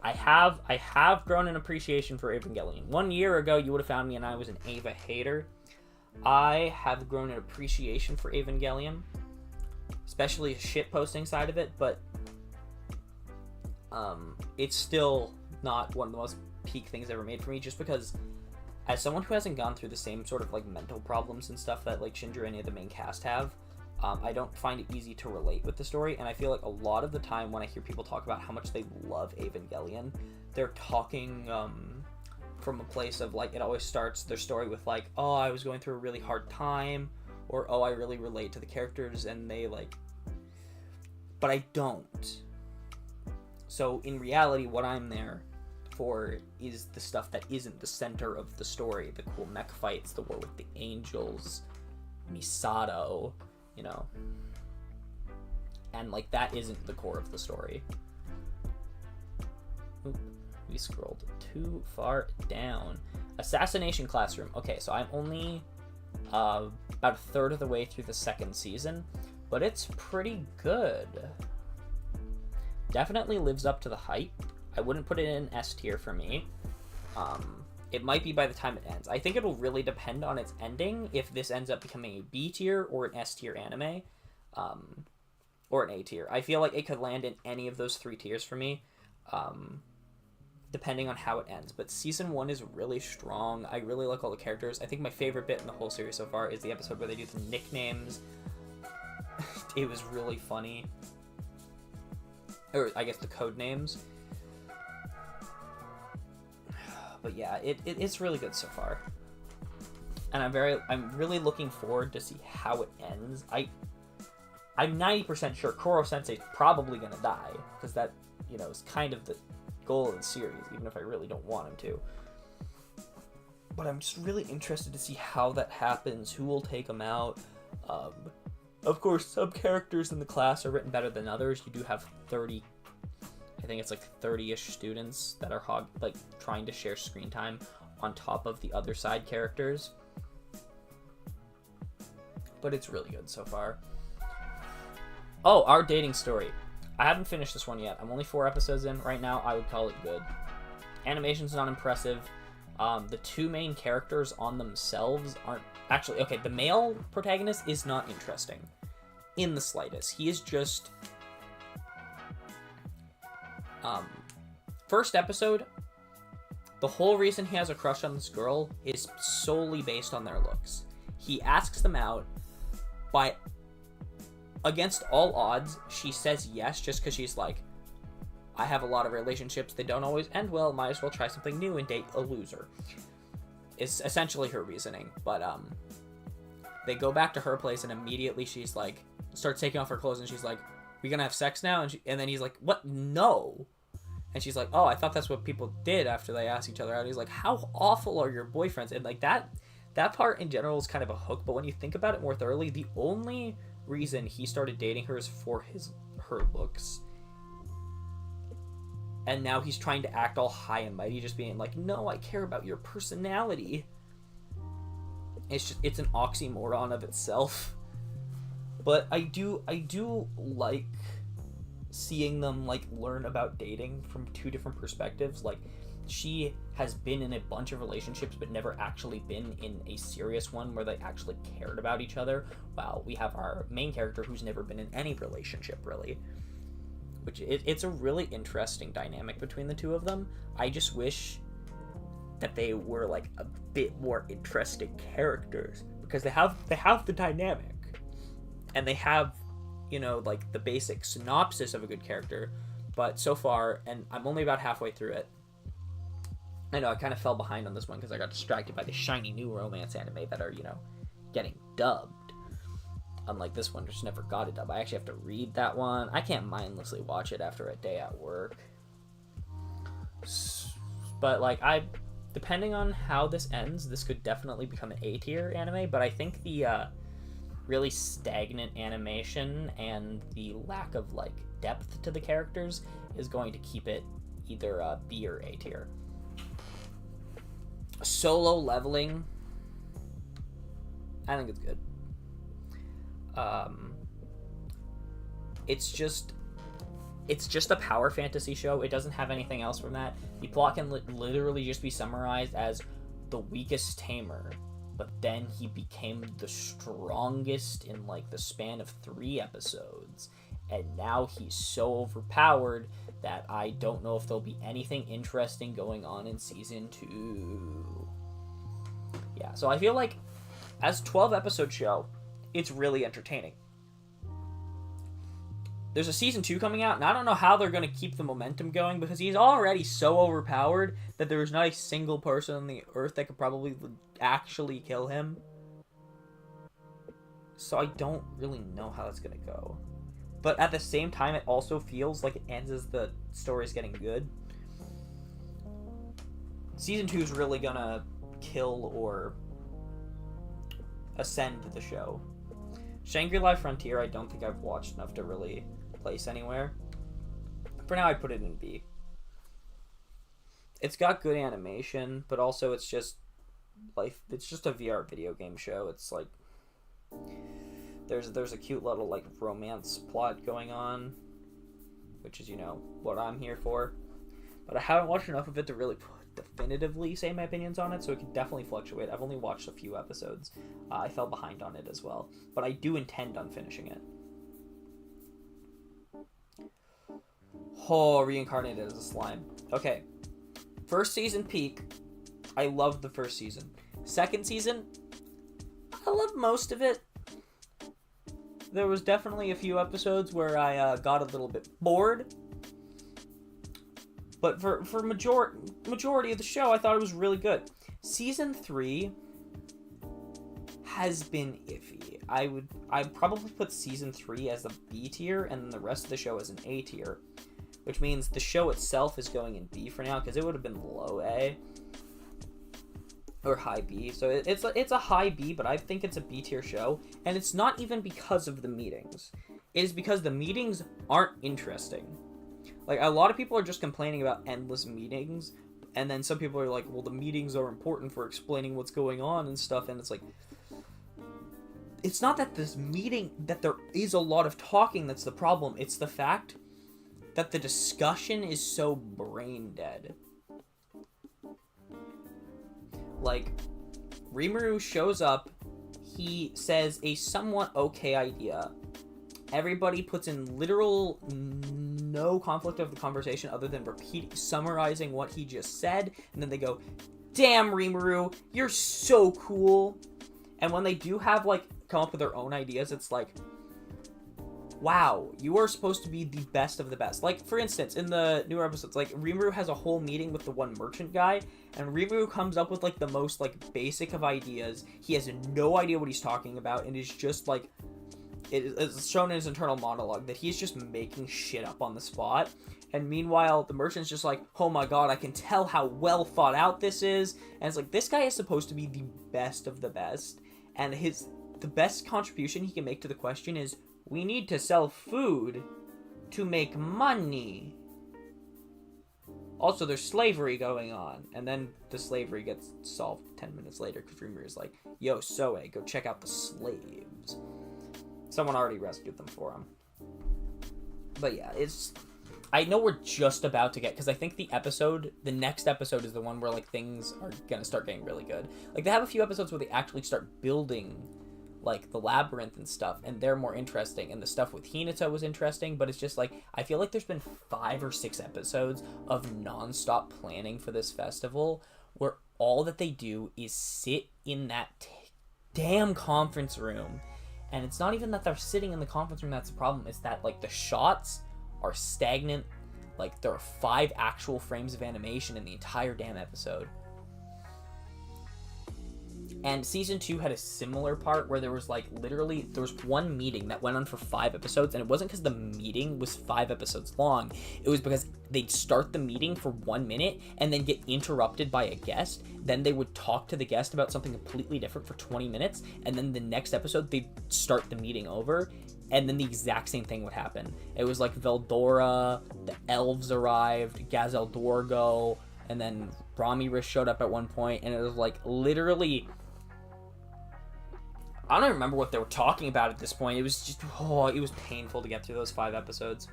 I have grown an appreciation for Evangelion. 1 year ago, you would have found me and I was an Eva hater. I have grown an appreciation for Evangelion, especially a shitposting side of it, but it's still not one of the most peak things ever made for me, just because as someone who hasn't gone through the same sort of like mental problems and stuff that like Shinji or any of the main cast have, I don't find it easy to relate with the story, and I feel like a lot of the time when I hear people talk about how much they love Evangelion, they're talking from a place of like, it always starts their story with like, oh, I was going through a really hard time, or oh, I really relate to the characters, and they like, but I don't. So in reality, what I'm there for is the stuff that isn't the center of the story, the cool mech fights, the war with the angels, Misato, you know, and like that isn't the core of the story. Oop, we scrolled too far down. Assassination Classroom. Okay, so I'm only about a third of the way through the 2nd season, but it's pretty good. Definitely lives up to the hype. I wouldn't put it in S tier for me. It might be by the time it ends. I think it'll really depend on its ending, if this ends up becoming a B tier or an S tier anime, or an A tier. I feel like it could land in any of those 3 tiers for me, depending on how it ends. But season 1 is really strong. I really like all the characters. I think my favorite bit in the whole series so far is the episode where they do the nicknames. It was really funny. Or I guess the code names. But yeah, it's really good so far, and I'm really looking forward to see how it ends. I'm 90% sure Koro Sensei's probably gonna die, because that, you know, is kind of the goal of the series, even if I really don't want him to. But I'm just really interested to see how that happens, who will take him out. Of course, some characters in the class are written better than others. You do have 30. I think it's like 30-ish students that are trying to share screen time on top of the other side characters. But it's really good so far. Oh, Our Dating Story. I haven't finished this one yet. I'm only 4 episodes in. Right now, I would call it good. Animation's not impressive. The 2 main characters on themselves aren't... Actually, okay, the male protagonist is not interesting in the slightest. He is just... First episode, the whole reason he has a crush on this girl is solely based on their looks. He asks them out, by against all odds, she says yes just because she's like, I have a lot of relationships, they don't always end well, might as well try something new and date a loser. Is essentially her reasoning. But they go back to her place and immediately she's like, starts taking off her clothes and she's like, we gonna have sex now? And then he's like, what? No. And she's like, oh, I thought that's what people did after they asked each other out. And he's like, how awful are your boyfriends? And like that part in general is kind of a hook, but when you think about it more thoroughly, the only reason he started dating her is for her looks. And now he's trying to act all high and mighty, just being like, no, I care about your personality. It's an oxymoron of itself. But I do like seeing them like learn about dating from 2 different perspectives. Like, she has been in a bunch of relationships but never actually been in a serious one where they actually cared about each other, while we have our main character who's never been in any relationship really, which it's a really interesting dynamic between the two of them. I just wish that they were like a bit more interesting characters, because they have the dynamic and they have, you know, like the basic synopsis of a good character. But so far, and I'm only about halfway through it, I know I kind of fell behind on this one because I got distracted by the shiny new romance anime that are, you know, getting dubbed. Unlike this one, just never got a dub. I actually have to read that one. I can't mindlessly watch it after a day at work. But like, depending on how this ends, this could definitely become an A-tier anime. But I think the really stagnant animation and the lack of like depth to the characters is going to keep it either B or A tier. Solo Leveling, I think it's good. It's just a power fantasy show. It doesn't have anything else from that. The plot can literally just be summarized as the weakest tamer, but then he became the strongest in like the span of 3 episodes, and now he's so overpowered that I don't know if there'll be anything interesting going on in season 2. Yeah, so I feel like as 12 episode show, it's really entertaining. There's a season 2 coming out, and I don't know how they're going to keep the momentum going, because he's already so overpowered that there's not a single person on the earth that could probably actually kill him. So I don't really know how that's going to go. But at the same time, it also feels like it ends as the story's getting good. Season 2 is really going to kill or ascend the show. Shangri-La Frontier, I don't think I've watched enough to really place anywhere. For now, I'd put it in B. It's got good animation, but also it's just it's just a VR video game show. It's like there's a cute little like romance plot going on, which is, you know, what I'm here for. But I haven't watched enough of it to really definitively say my opinions on it, so it can definitely fluctuate. I've only watched a few episodes. I fell behind on it as well, but I do intend on finishing it. Oh, Reincarnated as a Slime. Okay. First season peak. I loved the first season. Second season, I loved most of it. There was definitely a few episodes where I got a little bit bored. But for majority of the show, I thought it was really good. Season 3 has been iffy. I'd probably put season 3 as a B tier, and then the rest of the show as an A tier. Which means the show itself is going in B for now, because it would have been low A. Or high B. So it's a high B, but I think it's a B tier show. And it's not even because of the meetings. It is because the meetings aren't interesting. Like, a lot of people are just complaining about endless meetings, and then some people are like, well, the meetings are important for explaining what's going on and stuff, and it's like, it's not that that there is a lot of talking that's the problem, it's the fact that the discussion is so brain dead. Like, Rimuru shows up, he says a somewhat okay idea. Everybody puts in literal no conflict of the conversation other than summarizing what he just said, and then they go, damn, Rimuru, you're so cool. And when they do have, like, come up with their own ideas, it's like, wow, you are supposed to be the best of the best. Like, for instance, in the newer episodes, like, Rimuru has a whole meeting with the one merchant guy, and Rimuru comes up with, like, the most, like, basic of ideas. He has no idea what he's talking about, and is just, like, it's shown in his internal monologue that he's just making shit up on the spot. And meanwhile, the merchant's just like, oh my god, I can tell how well thought out this is. And it's like, this guy is supposed to be the best of the best. And the best contribution he can make to the question is, we need to sell food to make money. Also, there's slavery going on. And then the slavery gets solved 10 minutes later because Rimuru is like, yo, Soe, go check out the slaves. Someone already rescued them for him. But yeah, I know we're just about to get, because I think the next episode is the one where, like, things are gonna start getting really good. Like, they have a few episodes where they actually start building, like, the labyrinth and stuff, and they're more interesting, and the stuff with Hinata was interesting, but it's just, like, I feel like there's been 5 or 6 episodes of non-stop planning for this festival, where all that they do is sit in that damn conference room, and it's not even that they're sitting in the conference room that's the problem, it's that, like, the shots are stagnant. Like, there are 5 actual frames of animation in the entire damn episode. And season 2 had a similar part where there was, like, literally, there was one meeting that went on for 5 episodes, and it wasn't because the meeting was 5 episodes long. It was because they'd start the meeting for 1 minute and then get interrupted by a guest. Then they would talk to the guest about something completely different for 20 minutes, and then the next episode, they'd start the meeting over, and then the exact same thing would happen. It was like Veldora, the elves arrived, Gazel Dorgo, and then Ramiris showed up at one point, and it was, like, literally... I don't remember what they were talking about at this point. It was just, it was painful to get through those 5 episodes.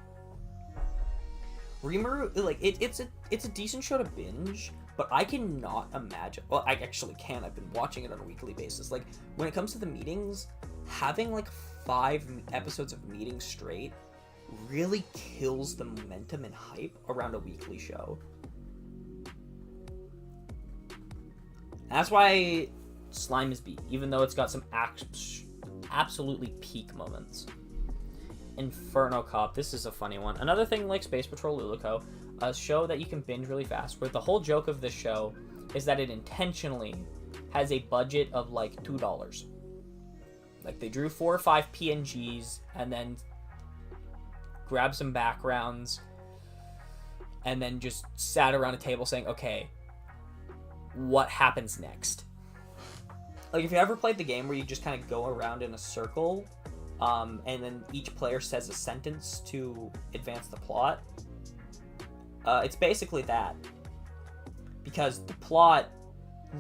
Rimuru, like, it's a decent show to binge, but I cannot imagine, well, I actually can, I've been watching it on a weekly basis. Like, when it comes to the meetings, having, like, 5 episodes of meetings straight really kills the momentum and hype around a weekly show. That's why Slime is B, even though it's got some absolutely peak moments. Inferno Cop, this is a funny one. Another thing like Space Patrol Luluco, a show that you can binge really fast, where the whole joke of this show is that it intentionally has a budget of like $2. Like, they drew 4 or 5 PNGs and then grabbed some backgrounds and then just sat around a table saying, okay, what happens next? Like, if you ever played the game where you just kind of go around in a circle, and then each player says a sentence to advance the plot, it's basically that. Because the plot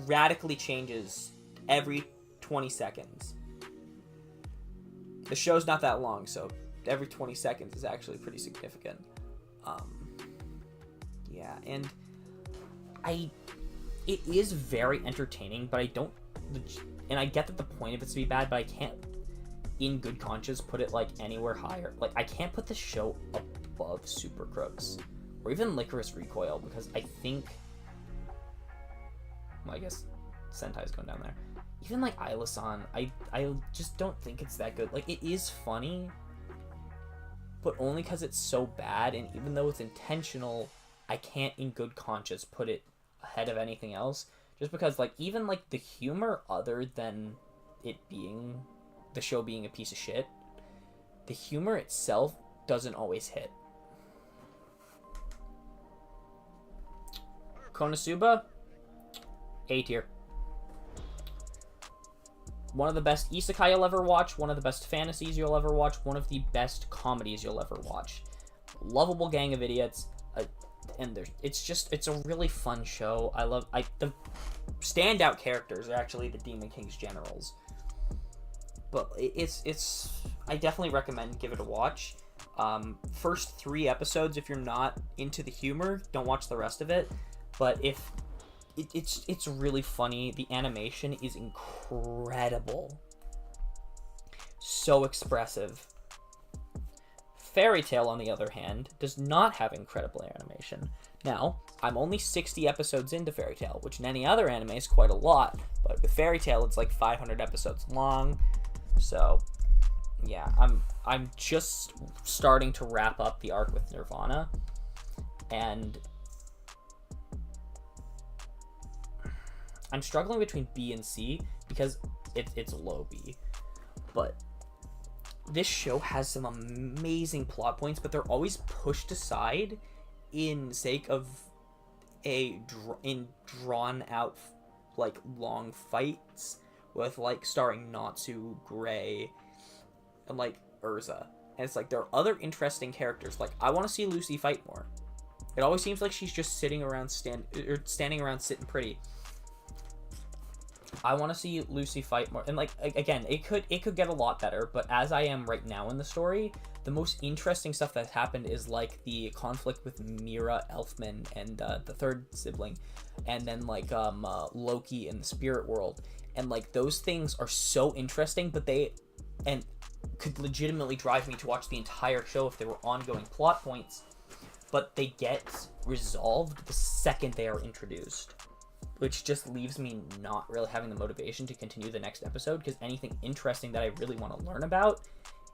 radically changes every 20 seconds. The show's not that long, so every 20 seconds is actually pretty significant. Yeah, and it is very entertaining, but I don't, and I get that the point of it's to be bad, but I can't, in good conscience, put it, like, anywhere higher. Like, I can't put the show above Super Crooks, or even Licorice Recoil, because I think, well, I guess Sentai's going down there. Even, like, Isla-san, I just don't think it's that good. Like, it is funny, but only because it's so bad, and even though it's intentional, I can't, in good conscience, put it ahead of anything else. Just because, like, even, like, the humor, other than it being, the show being a piece of shit, the humor itself doesn't always hit. Konosuba, A tier. One of the best isekai you'll ever watch, one of the best fantasies you'll ever watch, one of the best comedies you'll ever watch. Lovable gang of idiots, and it's a really fun show. The standout characters are actually the Demon King's generals. But I definitely recommend give it a watch. First 3 episodes, if you're not into the humor, don't watch the rest of it. But if it's really funny, the animation is incredible, so expressive. Fairy Tail, on the other hand, does not have incredible animation. Now, I'm only 60 episodes into Fairy Tail, which in any other anime is quite a lot, but with Fairy Tail, it's like 500 episodes long. So, yeah, I'm just starting to wrap up the arc with Nirvana, and I'm struggling between B and C because it's low B. But this show has some amazing plot points, but they're always pushed aside in sake of drawn out, like, long fights with, like, starring Natsu, Gray, and, like, Urza. And it's like, there are other interesting characters. Like, I want to see Lucy fight more. It always seems like she's just sitting around standing around sitting pretty. I want to see Lucy fight more, and like again, it could get a lot better. But as I am right now in the story, the most interesting stuff that's happened is like the conflict with Mira Elfman and the third sibling, and then like Loki in the spirit world, and like those things are so interesting. But they could legitimately drive me to watch the entire show if they were ongoing plot points. But they get resolved the second they are introduced, which just leaves me not really having the motivation to continue the next episode, because anything interesting that I really want to learn about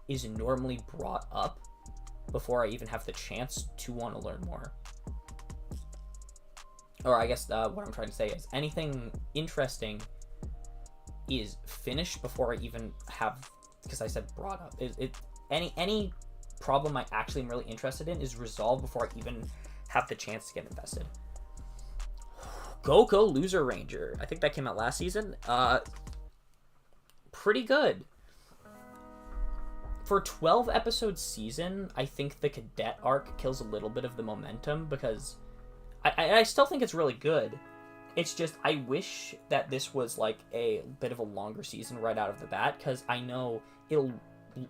is normally brought up before I even have the chance to want to learn more. Or I guess what I'm trying to say is anything interesting is finished before I even have, because I said brought up. Any problem I actually am really interested in is resolved before I even have the chance to get invested. Go Loser Ranger. I think that came out last season. Pretty good. For a 12 episode season, I think the cadet arc kills a little bit of the momentum, because I still think it's really good. It's just I wish that this was like a bit of a longer season right out of the bat, because I know it'll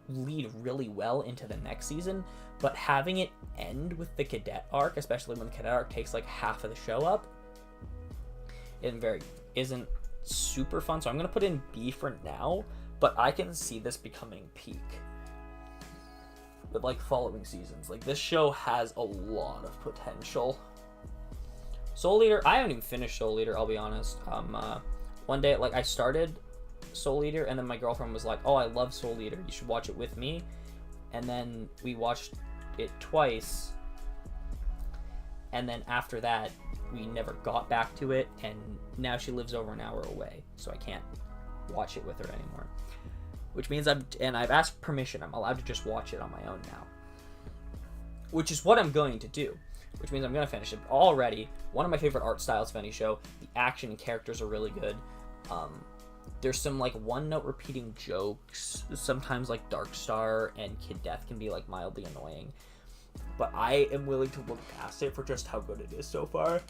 lead really well into the next season, but having it end with the cadet arc, especially when the cadet arc takes like half of the show up, isn't super fun. So I'm gonna put in B for now, but I can see this becoming peak with like following seasons. Like this show has a lot of potential. Soul Eater, I haven't even finished Soul Eater, I'll be honest. One day, like I started Soul Eater, and then my girlfriend was like, "Oh, I love Soul Eater. You should watch it with me." And then we watched it twice, and then after that, we never got back to it. And now she lives over an hour away, so I can't watch it with her anymore. Which means I've asked permission. I'm allowed to just watch it on my own now, which is what I'm going to do. Which means I'm going to finish it already. One of my favorite art styles of any show. The action and characters are really good. There's some like one-note repeating jokes. Sometimes like Darkstar and Kid Death can be like mildly annoying. But I am willing to look past it for just how good it is so far.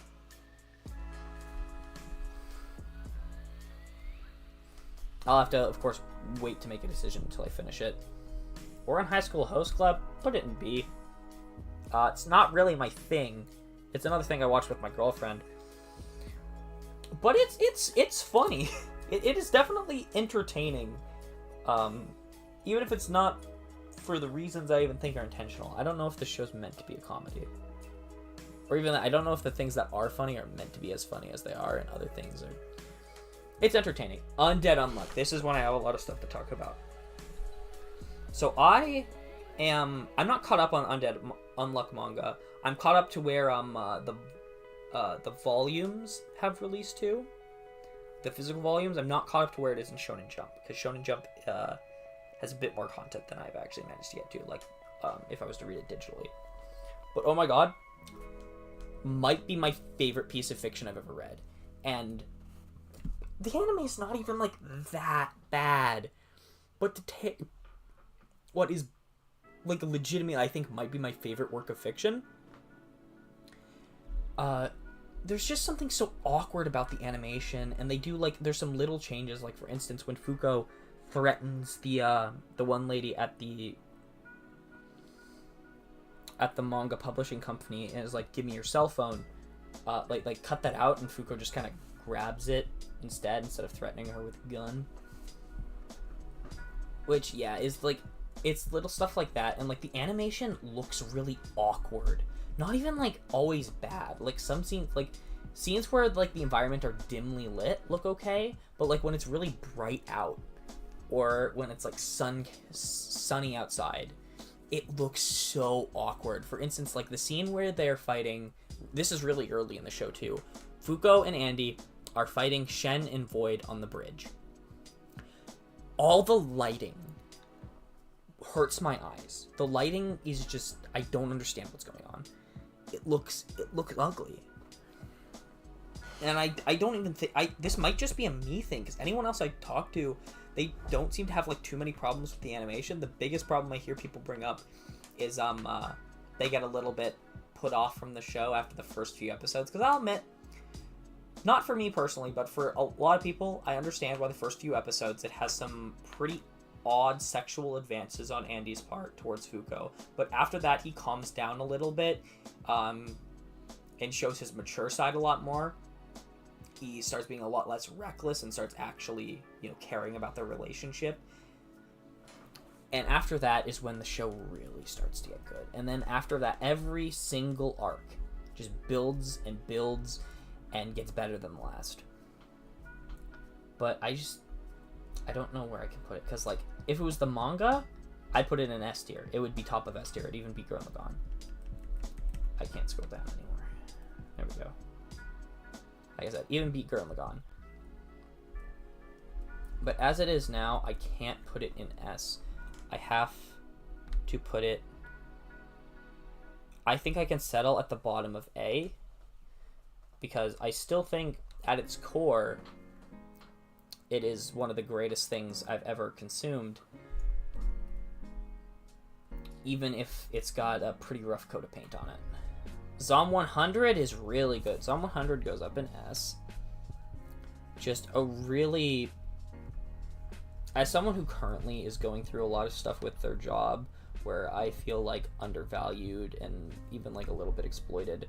I'll have to, of course, wait to make a decision until I finish it. Or in High School Host Club, put it in B. It's not really my thing. It's another thing I watch with my girlfriend. But it's funny. It is definitely entertaining. Even if it's not for the reasons I even think are intentional. I don't know if the show's meant to be a comedy. Or even, I don't know if the things that are funny are meant to be as funny as they are, and other things are... It's entertaining. Undead Unluck. This is when I have a lot of stuff to talk about. So I'm not caught up on Undead Unluck manga. I'm caught up to where the volumes have released to. The physical volumes. I'm not caught up to where it is in Shonen Jump, because Shonen Jump has a bit more content than I've actually managed to get to, like if I was to read it digitally. But oh my god, might be my favorite piece of fiction I've ever read. And the anime is not even like that bad, but to take what is like legitimate, I think might be my favorite work of fiction, there's just something so awkward about the animation, and they do like, there's some little changes, like for instance when Fuko threatens the one lady at the manga publishing company and is like, "Give me your cell phone," like cut that out, and Fuko just kind of grabs it instead of threatening her with a gun. Which, yeah, is like, it's little stuff like that, and like the animation looks really awkward. Not even like always bad. Like some scenes where like the environment are dimly lit look okay, but like when it's really bright out, or when it's like sunny outside, it looks so awkward. For instance, like the scene where they're fighting, this is really early in the show too. Fuko and Andy are fighting Shen and Void on the bridge. All the lighting hurts my eyes. The lighting is just, I don't understand what's going on. It looks ugly. And I don't even think, this might just be a me thing, because anyone else I talk to, they don't seem to have like too many problems with the animation. The biggest problem I hear people bring up is they get a little bit put off from the show after the first few episodes, because I'll admit, not for me personally, but for a lot of people, I understand why the first few episodes it has some pretty odd sexual advances on Andy's part towards Fuko. But after that, he calms down a little bit and shows his mature side a lot more. He starts being a lot less reckless and starts actually, caring about their relationship. And after that is when the show really starts to get good. And then after that, every single arc just builds and builds and gets better than the last. But I don't know where I can put it. Because, if it was the manga, I'd put it in S tier. It would be top of S tier. It'd even beat Gurren Lagann. I can't scroll down anymore. There we go. Like I said, even beat Gurren Lagann. But as it is now, I can't put it in S. I have to put it... I think I can settle at the bottom of A. Because I still think, at its core, it is one of the greatest things I've ever consumed. Even if it's got a pretty rough coat of paint on it. Zom 100 is really good. Zom 100 goes up in S. Just a really... As someone who currently is going through a lot of stuff with their job, where I feel undervalued and even a little bit exploited,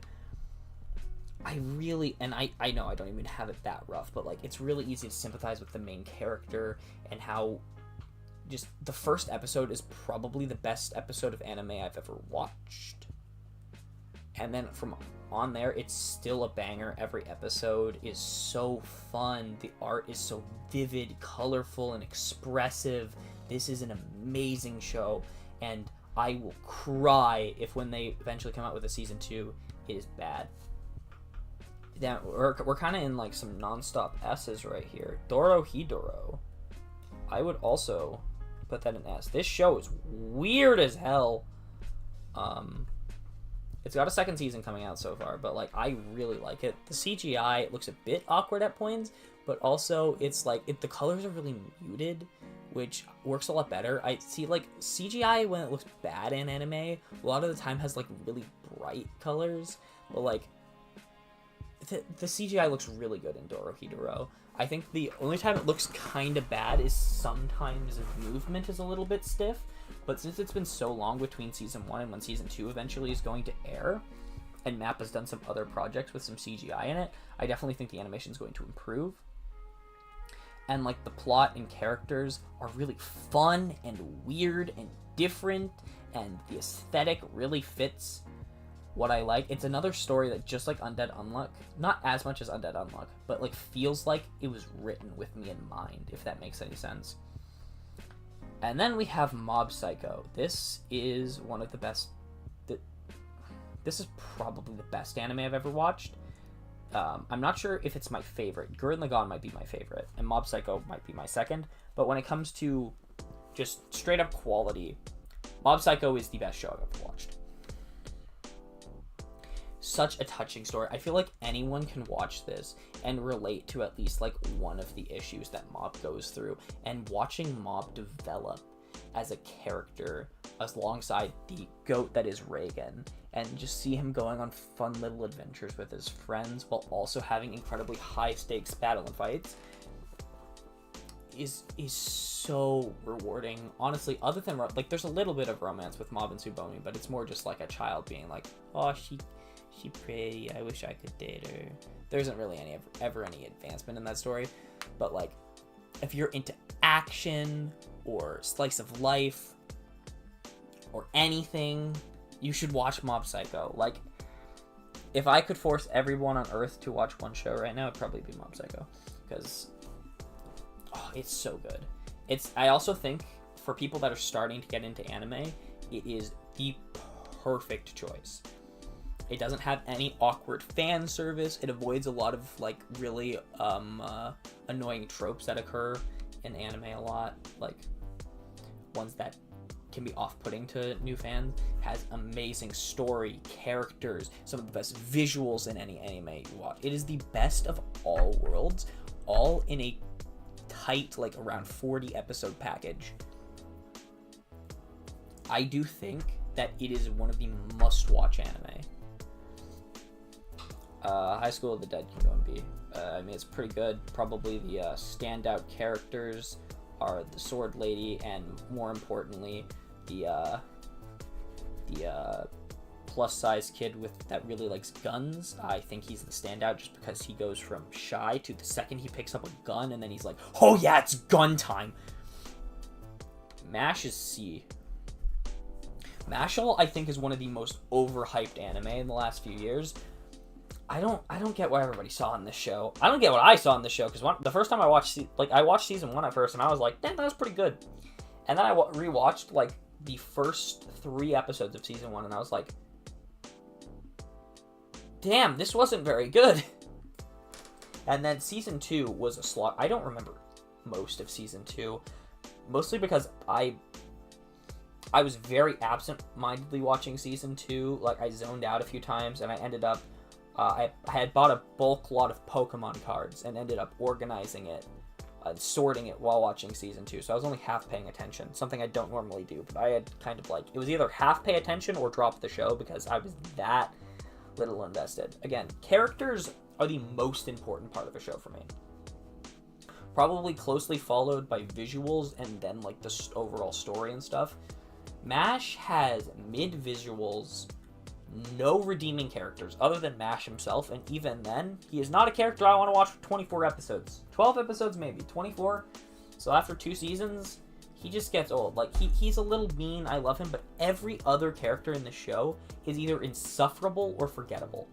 I really, and I know I don't even have it that rough, but it's really easy to sympathize with the main character and how just the first episode is probably the best episode of anime I've ever watched. And then from on there, it's still a banger. Every episode is so fun. The art is so vivid, colorful, and expressive. This is an amazing show, and I will cry if when they eventually come out with a season 2, it is bad. Then we're kind of in some non-stop S's right here. Dorohedoro. I would also put that in S. This show is weird as hell. It's got a second season coming out so far, but I really like it. The CGI, it looks a bit awkward at points, but also it's the colors are really muted, which works a lot better. I see CGI when it looks bad in anime, a lot of the time has really bright colors, but the CGI looks really good in Dorohedoro. I think the only time it looks kind of bad is sometimes movement is a little bit stiff, but since it's been so long between Season 1 and when Season 2 eventually is going to air, and MAP has done some other projects with some CGI in it, I definitely think the animation is going to improve. And the plot and characters are really fun and weird and different, and the aesthetic really fits what I like. It's another story that just like Undead Unluck, not as much as Undead Unluck, but feels like it was written with me in mind, if that makes any sense. And then we have Mob Psycho. This is one of the best... This is probably the best anime I've ever watched. I'm not sure if it's my favorite. Gurren Lagann might be my favorite, and Mob Psycho might be my second. But when it comes to just straight up quality, Mob Psycho is the best show I've ever watched. Such a touching story. I feel like anyone can watch this and relate to at least one of the issues that Mob goes through, and watching Mob develop as a character alongside the goat that is Reagan, and just see him going on fun little adventures with his friends while also having incredibly high stakes battle and fights is so rewarding. Honestly, other than there's a little bit of romance with Mob and Tsubomi, but it's more just a child being oh, she pretty, I wish I could date her. There isn't really ever any advancement in that story, but if you're into action or slice of life or anything, you should watch Mob Psycho. If I could force everyone on Earth to watch one show right now, it'd probably be Mob Psycho, because it's so good. I also think for people that are starting to get into anime, it is the perfect choice. It doesn't have any awkward fan service. It avoids a lot of really annoying tropes that occur in anime a lot, ones that can be off-putting to new fans. Has amazing story, characters, some of the best visuals in any anime you watch. It is the best of all worlds, all in a tight around 40 episode package. I do think that it is one of the must-watch anime. High School of the Dead can go in B. I mean, it's pretty good. Probably the standout characters are the Sword Lady and, more importantly, the plus-size kid that really likes guns. I think he's the standout just because he goes from shy to the second he picks up a gun, and then he's like, oh yeah, it's gun time. MASH is C. Mashal, I think, is one of the most overhyped anime in the last few years. I don't get what everybody saw in this show. I don't get what I saw in this show, because the first time I watched season 1 at first, and I was like, damn, that was pretty good. And then I rewatched, like, the first 3 episodes of season 1, and I was like, damn, this wasn't very good. And then season 2 was a slog. I don't remember most of season 2, mostly because I was very absent-mindedly watching season 2. Like, I zoned out a few times, and I ended up, I had bought a bulk lot of Pokemon cards and ended up organizing it, sorting it while watching season 2. So I was only half paying attention, something I don't normally do. But I had kind of like, it was either half pay attention or drop the show because I was that little invested. Again, characters are the most important part of a show for me. Probably closely followed by visuals and then like the overall story and stuff. MASH has mid-visuals, no redeeming characters other than MASH himself, and even then, he is not a character I want to watch for 24 episodes. 12 episodes maybe, 24. So after 2 seasons, he just gets old. Like, he's a little mean, I love him, but every other character in the show is either insufferable or forgettable.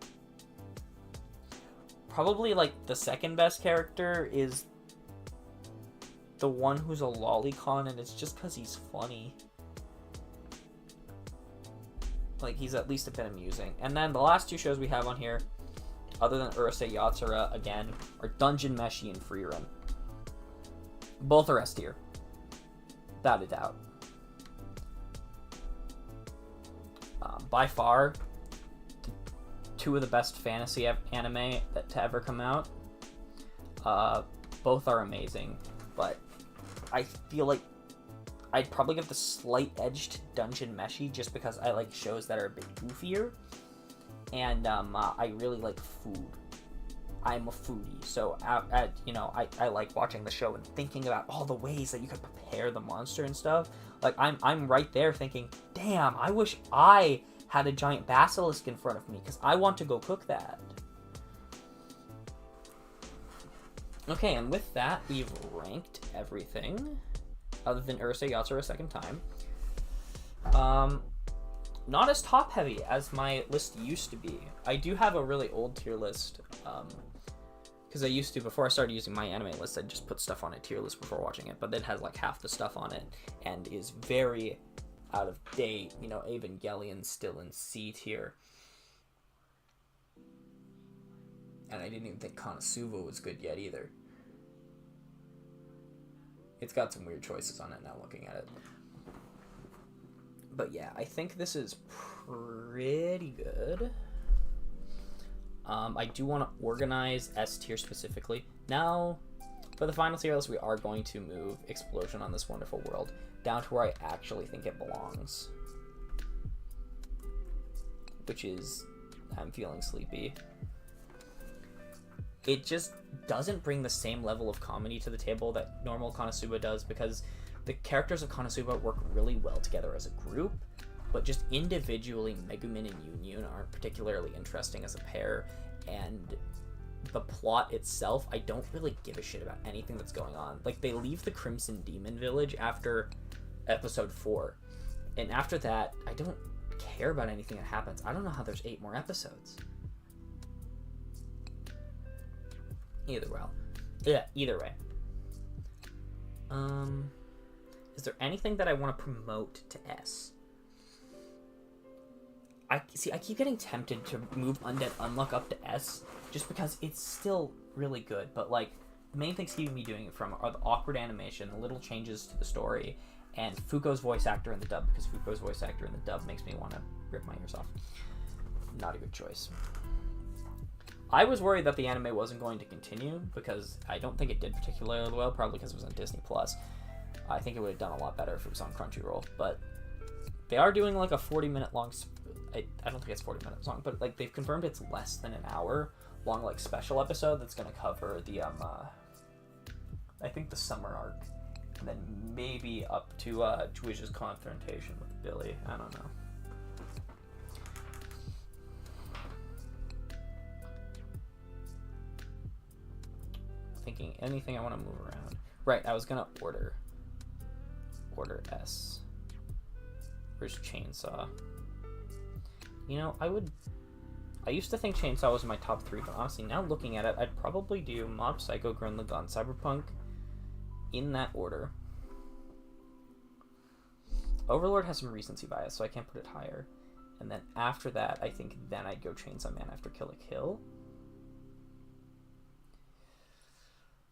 Probably, like, the second best character is the one who's a lolicon, and it's just because he's funny. Like, he's at least a bit amusing. And then the last 2 shows we have on here, other than Urusei Yatsura, again, are Dungeon Meshi and Freerun. Both are S tier. Without a doubt. By far, 2 of the best fantasy anime to ever come out. Both are amazing, but I feel like I'd probably give the slight edge to Dungeon Meshi just because I like shows that are a bit goofier, and I really like food. I'm a foodie, so I like watching the show and thinking about all the ways that you could prepare the monster and stuff. Like I'm right there thinking, damn, I wish I had a giant basilisk in front of me because I want to go cook that. Okay, and with that, we've ranked everything other than Urusei Yatsura a second time. Not as top-heavy as my list used to be. I do have a really old tier list, because I used to, before I started using my anime list, I'd just put stuff on a tier list before watching it, but it has like half the stuff on it, and is very out of date. You know, Evangelion's still in C tier. And I didn't even think Konosuba was good yet either. It's got some weird choices on it now looking at it. But yeah, I think this is pretty good. I do want to organize S tier specifically. Now, for the final tier list, we are going to move Explosion on This Wonderful World down to where I actually think it belongs. Which is, I'm feeling sleepy. It just doesn't bring the same level of comedy to the table that normal Konosuba does, because the characters of Konosuba work really well together as a group, but just individually, Megumin and Yunyun aren't particularly interesting as a pair, and the plot itself, I don't really give a shit about anything that's going on. Like, they leave the Crimson Demon Village after episode 4, and after that, I don't care about anything that happens. I don't know how there's 8 more episodes. Either way. Is there anything that I want to promote to S? I keep getting tempted to move Undead Unluck up to S just because it's still really good, but like the main things keeping me doing it from are the awkward animation, the little changes to the story, and Fuko's voice actor in the dub, because Fuko's voice actor in the dub makes me want to rip my ears off. Not a good choice. I was worried that the anime wasn't going to continue because I don't think it did particularly well, probably because it was on Disney+. I think it would have done a lot better if it was on Crunchyroll, but they are doing like a 40-minute long I don't think it's 40 minutes long, but like they've confirmed it's less than an hour long, like special episode that's gonna cover the I think the summer arc, and then maybe up to Juij's confrontation with Billy. I don't know. Thinking anything I want to move around. Right, I was gonna order S. Where's Chainsaw? You know, I used to think Chainsaw was my top 3, but honestly, now looking at it, I'd probably do Mob Psycho, Gurren Lagann, Cyberpunk in that order. Overlord has some recency bias, so I can't put it higher. And then after that, I think then I'd go Chainsaw Man after Kill la Kill.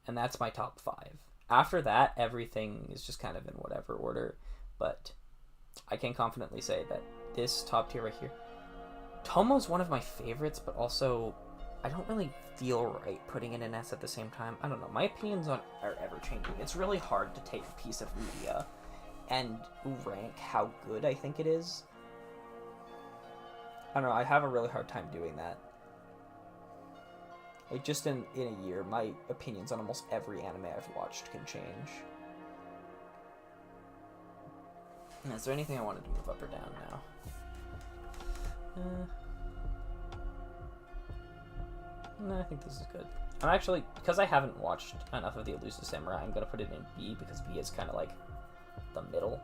And that's my top 5. After that, everything is just kind of in whatever order, but I can confidently say that this top tier right here, Tomo's one of my favorites, but also I don't really feel right putting it in S at the same time. I don't know. My opinions on are ever changing. It's really hard to take a piece of media and rank how good I think it is. I don't know. I have a really hard time doing that. Like, just in a year, my opinions on almost every anime I've watched can change. And is there anything I wanted to move up or down now? No, I think this is good. I'm actually, because I haven't watched enough of The Elusive Samurai, I'm going to put it in B, because B is kind of like the middle.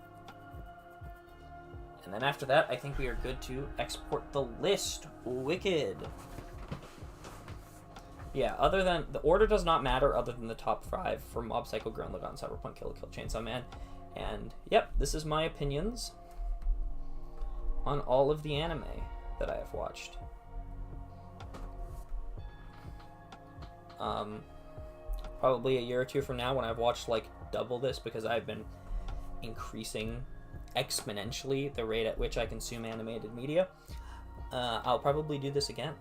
And then after that, I think we are good to export the list. Wicked. Yeah, other than, the order does not matter other than the top 5 for Mob Psycho, Gurren Lagann, Cyberpunk, Kill la Kill, Chainsaw Man. And, yep, this is my opinions on all of the anime that I have watched. Probably a year or two from now when I've watched, like, double this, because I've been increasing exponentially the rate at which I consume animated media, I'll probably do this again.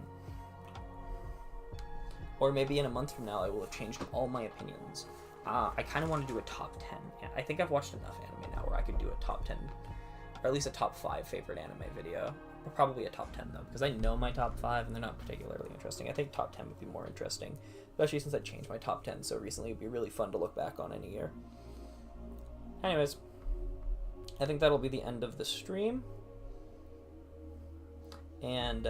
Or maybe in a month from now, I will have changed all my opinions. I kind of want to do a top 10. Yeah, I think I've watched enough anime now where I could do a top 10, or at least a top 5 favorite anime video. But probably a top 10, though, because I know my top 5, and they're not particularly interesting. I think top 10 would be more interesting, especially since I changed my top 10 so recently. It would be really fun to look back on in a year. Anyways, I think that'll be the end of the stream. And,